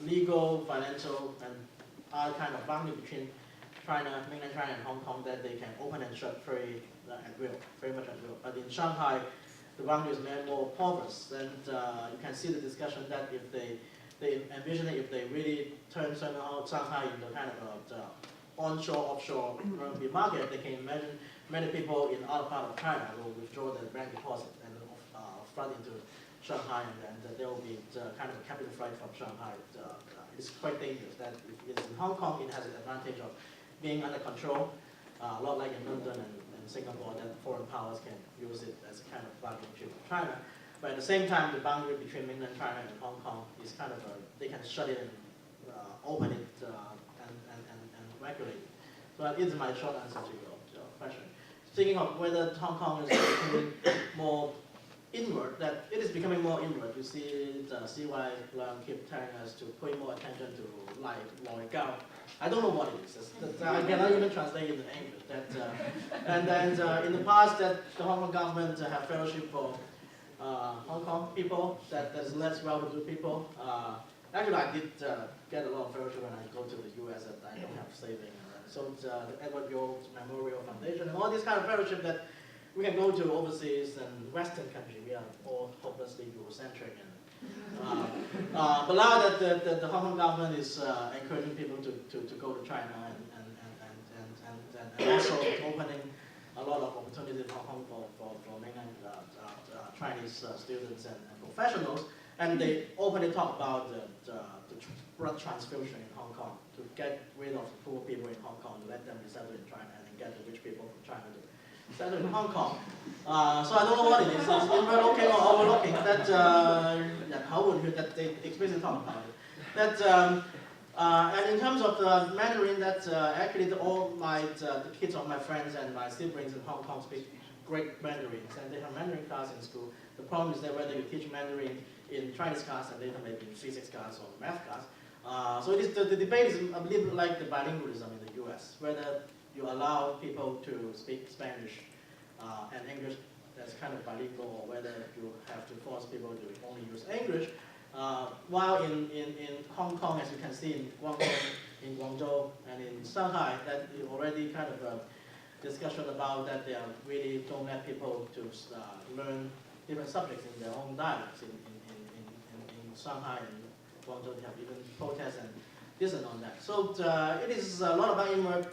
legal, financial, and other kind of boundary between mainland China and Hong Kong that they can open and shut very at will, very much at will. But in Shanghai, the boundary is more porous, and you can see the discussion that if they envision it, if they really turn Shanghai into kind of a onshore, offshore RMB market, they can imagine many people in other part of China will withdraw their bank deposit and flood into Shanghai, and there will be kind of a capital flight from Shanghai. It's quite dangerous. That if it's in Hong Kong, it has the advantage of being under control, a lot like in London and Singapore, that foreign powers can use it as a kind of bargaining chip of China. But at the same time, the boundary between mainland China and Hong Kong is kind of they can shut it and open it and regulate it. So that is my short answer to your question. Speaking of whether Hong Kong is becoming more inward, that it is becoming more inward. You see the CY keep telling us to pay more attention to like Gao. I don't know what it is. I cannot even translate it in English. And then in the past, that the Hong Kong government have fellowship for Hong Kong people, that there's less well-to-do people. Actually, I did get a lot of fellowship when I go to the US, that I don't have saving. So the Edward Yeo Memorial Foundation and all these kind of fellowship that we can go to overseas and Western country. We are all hopelessly Eurocentric. But now that the Hong Kong government is encouraging people to go to China and also opening a lot of opportunities in Hong Kong for mainland Chinese students and professionals, and they openly talk about the blood transfusion in Hong Kong to get rid of the poor people in Hong Kong, to let them resettle in China, and then get the rich people from China to settle in Hong Kong. So I don't know what it is. It's overlooking or overlooking. That that they explicitly talk about it. That and in terms of the Mandarin, that actually all the kids of my friends and my siblings in Hong Kong speak great Mandarins, and they have Mandarin class in school. The problem is that whether you teach Mandarin in Chinese class and later maybe in physics class or math class. So it is, the debate is a little bit like the bilingualism in the US, whether you allow people to speak Spanish and English as kind of bilingual, or whether you have to force people to only use English. While in Hong Kong, as you can see in Guangzhou and in Shanghai, that is already kind of a discussion about that they really don't let people to learn different subjects in their own dialects. In Shanghai and Guangzhou, they have even protests and dissent on that. So it is a lot about inward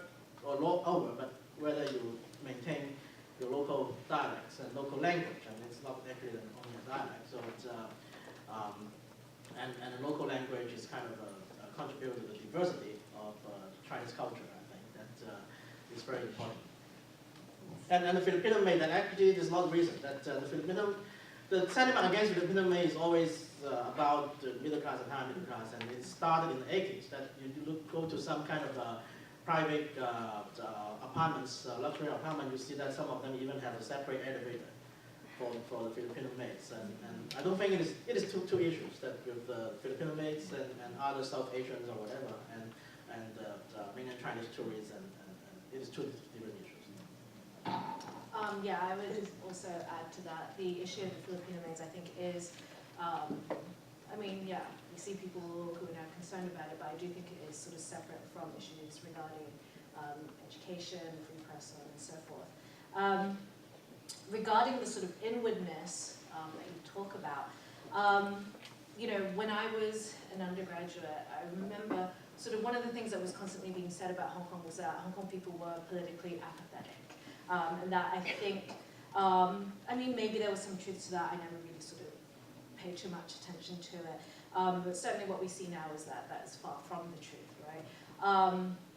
or outward, but whether you maintain your local dialects and local language, and it's not actually only a dialect. So it's, and a local language is kind of a contributor to the diversity of Chinese culture. I think that is very important. And the Filipino made that actually there's a lot of reason that the Filipino the sentiment against Filipino maid is always about the middle class and higher middle class, and it started in the 80s. That you go to some kind of private apartments, luxury apartment, you see that some of them even have a separate elevator for the Filipino maids, and I don't think it is two issues, that with the Filipino maids and other South Asians or whatever, and the mainland Chinese tourists, and it is two different issues. Yeah, I would also add to that. The issue of the Filipino maids, I think, is, I mean, yeah, we see people who are now concerned about it, but I do think it is sort of separate from issues regarding education, free press, and so forth. Regarding the sort of inwardness that you talk about, you know, when I was an undergraduate, I remember sort of one of the things that was constantly being said about Hong Kong was that Hong Kong people were politically apathetic. And that I think, I mean, maybe there was some truth to that. I never really sort of paid too much attention to it. But certainly what we see now is that that is far from the truth, right?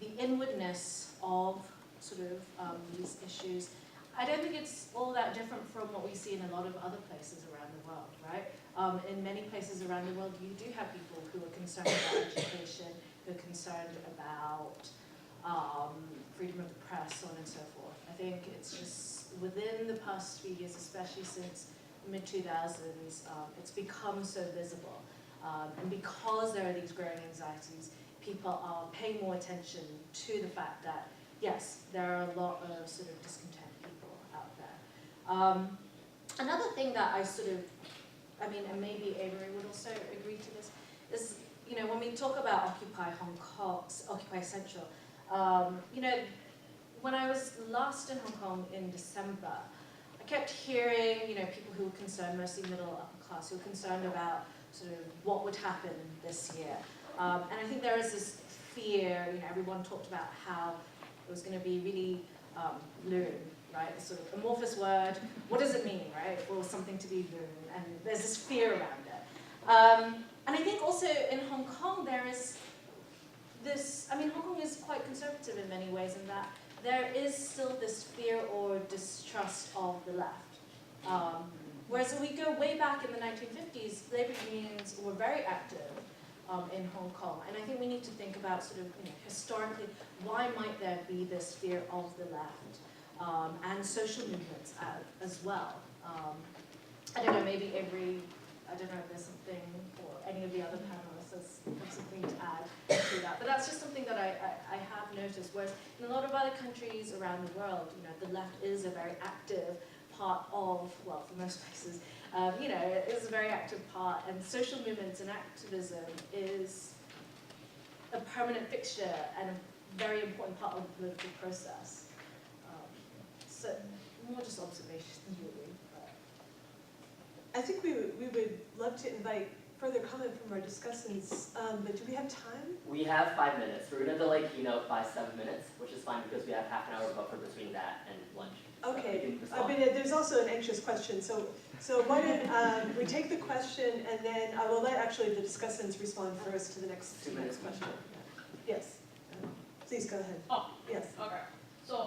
The inwardness of sort of these issues, I don't think it's all that different from what we see in a lot of other places around the world, right? In many places around the world, you do have people who are concerned about education, who are concerned about freedom of the press, so on and so forth. I think it's just within the past few years, especially since mid-2000s, it's become so visible. And because there are these growing anxieties, people are paying more attention to the fact that, yes, there are a lot of sort of discontent people out there. Another thing that I sort of, I mean, and maybe Avery would also agree to this, is, you know, when we talk about Occupy Hong Kong, Occupy Central, you know, when I was last in Hong Kong in December, I kept hearing, you know, people who were concerned, mostly middle upper class, who were concerned about sort of what would happen this year. And I think there is this fear, you know, everyone talked about how it was going to be really loon, right? A sort of amorphous word. What does it mean, right? For something to be loon, and there's this fear around it. And I think also in Hong Kong there is this, I mean, Hong Kong is quite conservative in many ways in that there is still this fear or distrust of the left. Whereas if we go way back in the 1950s, labor unions were very active in Hong Kong. And I think we need to think about sort of, you know, historically, why might there be this fear of the left? And social movements as well. I don't know, maybe Avery, I don't know if there's something, or any of the other panelists have something to add to that. But that's just something that I have noticed, whereas in a lot of other countries around the world, you know, the left is a very active part of, well, for most places, you know, it is a very active part, and social movements and activism is a permanent fixture and a very important part of the political process. So, more just observations, really. I think we would love to invite further comment from our discussants, but do we have time? We have 5 minutes. We're going to delay keynote by 7 minutes, which is fine because we have half an hour buffer between that and lunch. Okay, but there's also an anxious question, so why don't we take the question, and then I will let actually the discussants respond first to the next question. Yes, please go ahead. Oh, yes. Okay. So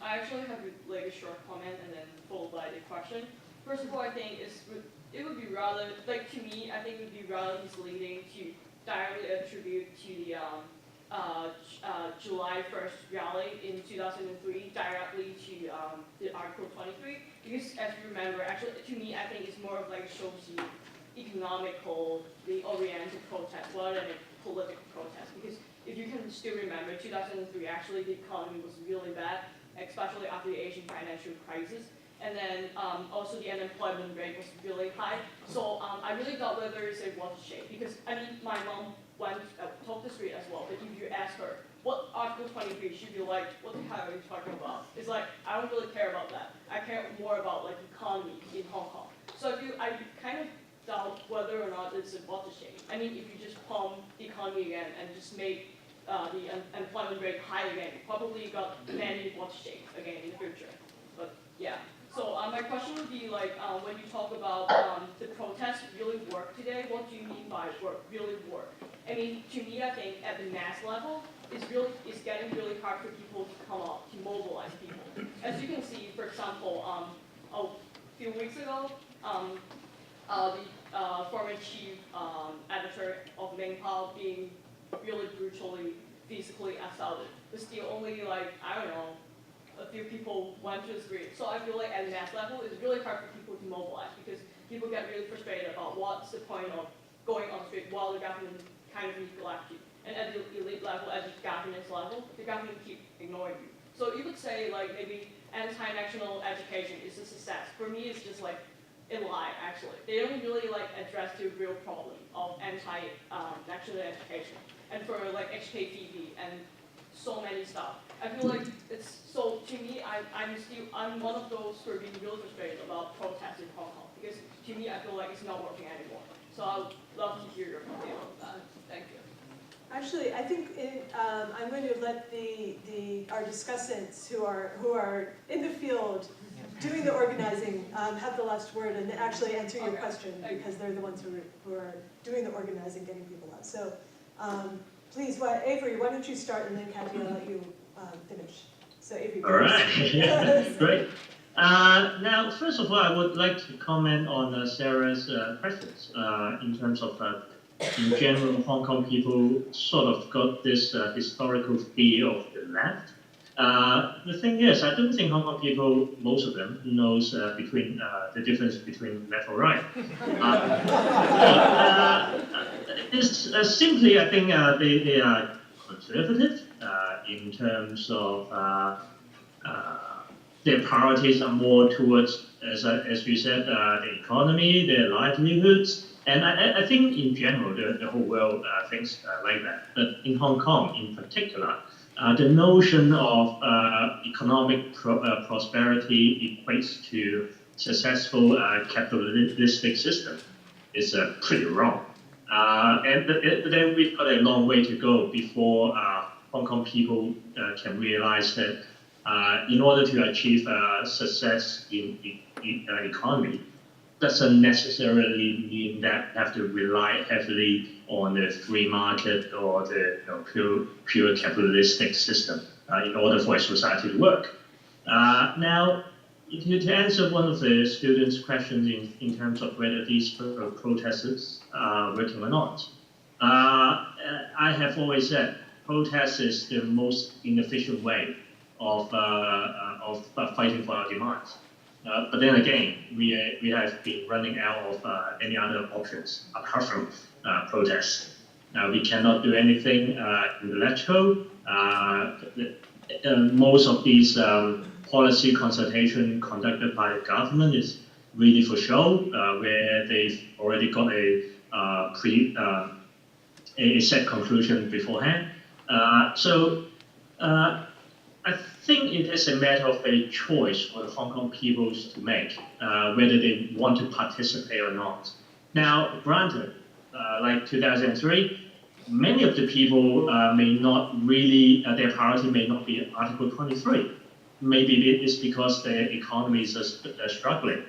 I actually have like a short comment and then followed by the question. First of all, I think it would be rather, like to me, I think it would be rather misleading to directly attribute to the July 1st rally in 2003 directly to the Article 23, because as you remember, actually to me, I think it's more of like shows the economically oriented protest rather than a political protest. Because if you can still remember, 2003 actually the economy was really bad, especially after the Asian financial crisis. And then also the unemployment rate was really high. So I really doubt whether it's a watershed, because I mean, my mom went talked the street as well, but if you ask her, what Article 23, she'd be like, what the hell are you talking about? It's like, I don't really care about that. I care more about like economy in Hong Kong. So I kind of doubt whether or not it's a watershed. I mean, if you just pump the economy again and just make the unemployment rate high again, probably you got many watersheds again in the future. But yeah. So my question would be like, when you talk about the protests really work today, what do you mean by really work? I mean, to me, I think at the mass level, it's getting really hard for people to come up, to mobilize people. As you can see, for example, a few weeks ago, the former chief editor of Mingpao being really brutally, physically assaulted. But still only like, I don't know, a few people went to the street. So I feel like at mass level, it's really hard for people to mobilize because people get really frustrated about what's the point of going on the street while the government kind of neglects you. And at the elite level, at the governance level, the government keeps ignoring you. So you would say like maybe anti-national education is a success. For me, it's just like a lie, actually. They don't really like address the real problem of anti-national education. And for like HKTDC and so many stuff. I feel like it's, so to me, I'm one of those who are being really frustrated about protests in Hong Kong. Because to me, I feel like it's not working anymore. So I would love to hear your opinion on that. Thank you. Actually, I think I'm going to let our discussants who are in the field doing the organizing have the last word and actually answer your question because they're the ones who are doing the organizing, getting people out. So please, Avery, why don't you start and then Katty, I'll let you finish. So Avery, all right, great. Now, first of all, I would like to comment on Sarah's questions in terms of in general, Hong Kong people sort of got this historical fear of the left. The thing is, I don't think Hong Kong people, most of them, knows between the difference between left or right. It's simply, I think they are conservative in terms of their priorities are more towards, as you said, the economy, their livelihoods. And I think in general, the whole world thinks like that. But in Hong Kong in particular, the notion of economic prosperity equates to successful capitalistic system is pretty wrong. And then we've got a long way to go before Hong Kong people can realize that in order to achieve success in economy, doesn't necessarily mean that you have to rely heavily on the free market or the pure capitalistic system in order for a society to work. Now, to answer one of the students' questions in terms of whether these protests are working or not, I have always said protest is the most inefficient way of fighting for our demands. But then again, we have been running out of any other options apart from protests. We cannot do anything unilateral. Most of these policy consultation conducted by the government is really for show, where they've already got a set conclusion beforehand. So I think it is a matter of a choice for the Hong Kong people to make, whether they want to participate or not. Now, granted, like 2003, many of the people may not really, their priority may not be Article 23. Maybe it's because their economies are struggling.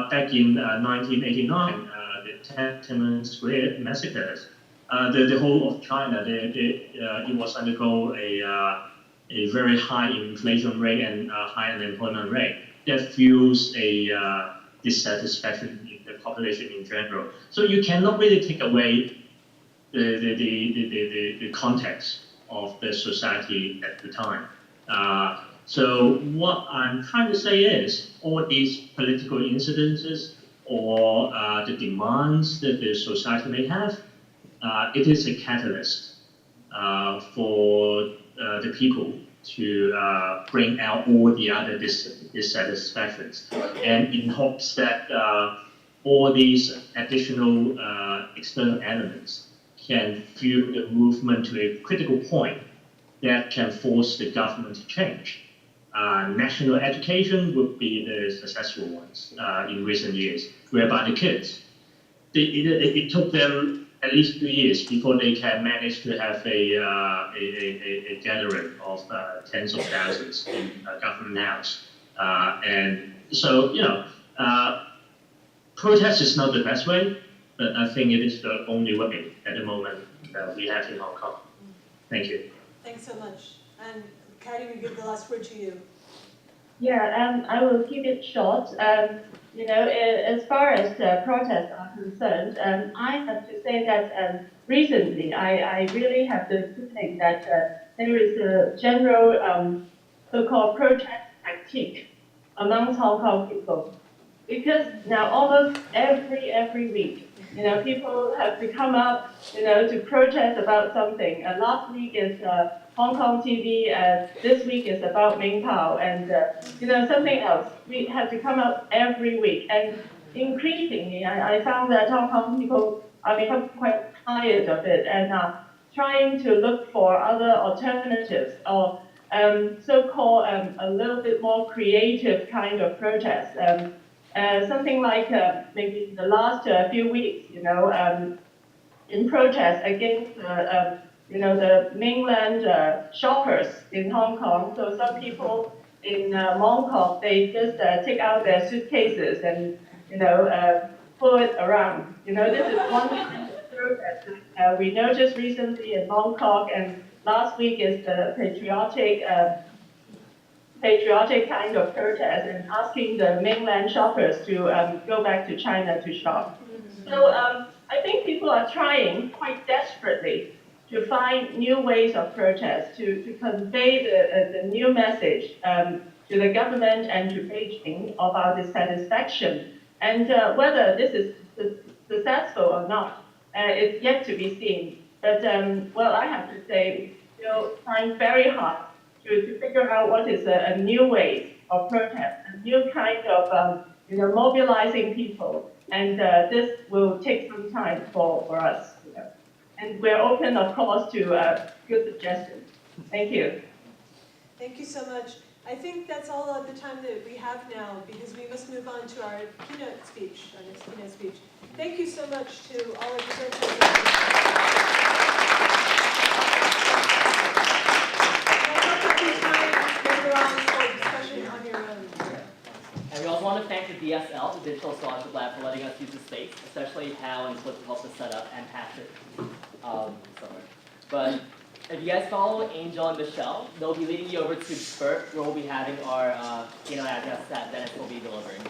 Back in 1989, the Tiananmen Square massacres, the whole of China, it was undergo a very high inflation rate and high unemployment rate that fuels a dissatisfaction in the population in general. So you cannot really take away the context of the society at the time. So what I'm trying to say is all these political incidences or the demands that the society may have, it is a catalyst for the people to bring out all the other dissatisfactions, and in hopes that all these additional external elements can fuel the movement to a critical point that can force the government to change. National education would be the successful ones in recent years, whereby the kids, it took them at least 2 years before they can manage to have a gathering of tens of thousands in government house. And so, protest is not the best way, but I think it is the only way at the moment that we have in Hong Kong. Thank you. Thanks so much. And Katty, we give the last word to you. Yeah, I will keep it short. As far as the protests are concerned, I have to say that recently I really have the feeling that there is a general so-called protest tactique amongst Hong Kong people. Because now almost every week, people have to come up, to protest about something. Last week is Hong Kong TV, this week is about Ming Pao, and something else. We have to come up every week, and increasingly, I found that Hong Kong people are becoming quite tired of it and are trying to look for other alternatives or so-called a little bit more creative kind of protest. Something like maybe the last few weeks, in protest against the mainland shoppers in Hong Kong. So some people in Mongkok, they just take out their suitcases and pull it around. This is one kind of protest we noticed recently in Mongkok, and last week is the patriotic kind of protest and asking the mainland shoppers to go back to China to shop. So I think people are trying quite desperately to find new ways of protest, to convey the new message to the government and to Beijing of our dissatisfaction. And whether this is successful or not, it's yet to be seen. But, well, I have to say, trying very hard to figure out what is a new way of protest, a new kind of mobilizing people. And this will take some time for us. And we're open, of course, to good suggestions. Thank you. Thank you so much. I think that's all of the time that we have now, because we must move on to our keynote speech, our next keynote speech. Thank you so much to all our presenters. Later on for discussion on your own. And we also want to thank the DSL, the Digital Scholarship Lab, for letting us use the space, especially Hal and Cliff helped us set up, and Patrick. But if you guys follow Angel and Michelle, they'll be leading you over to Bert, where we'll be having our keynote address that Dennis will be delivering.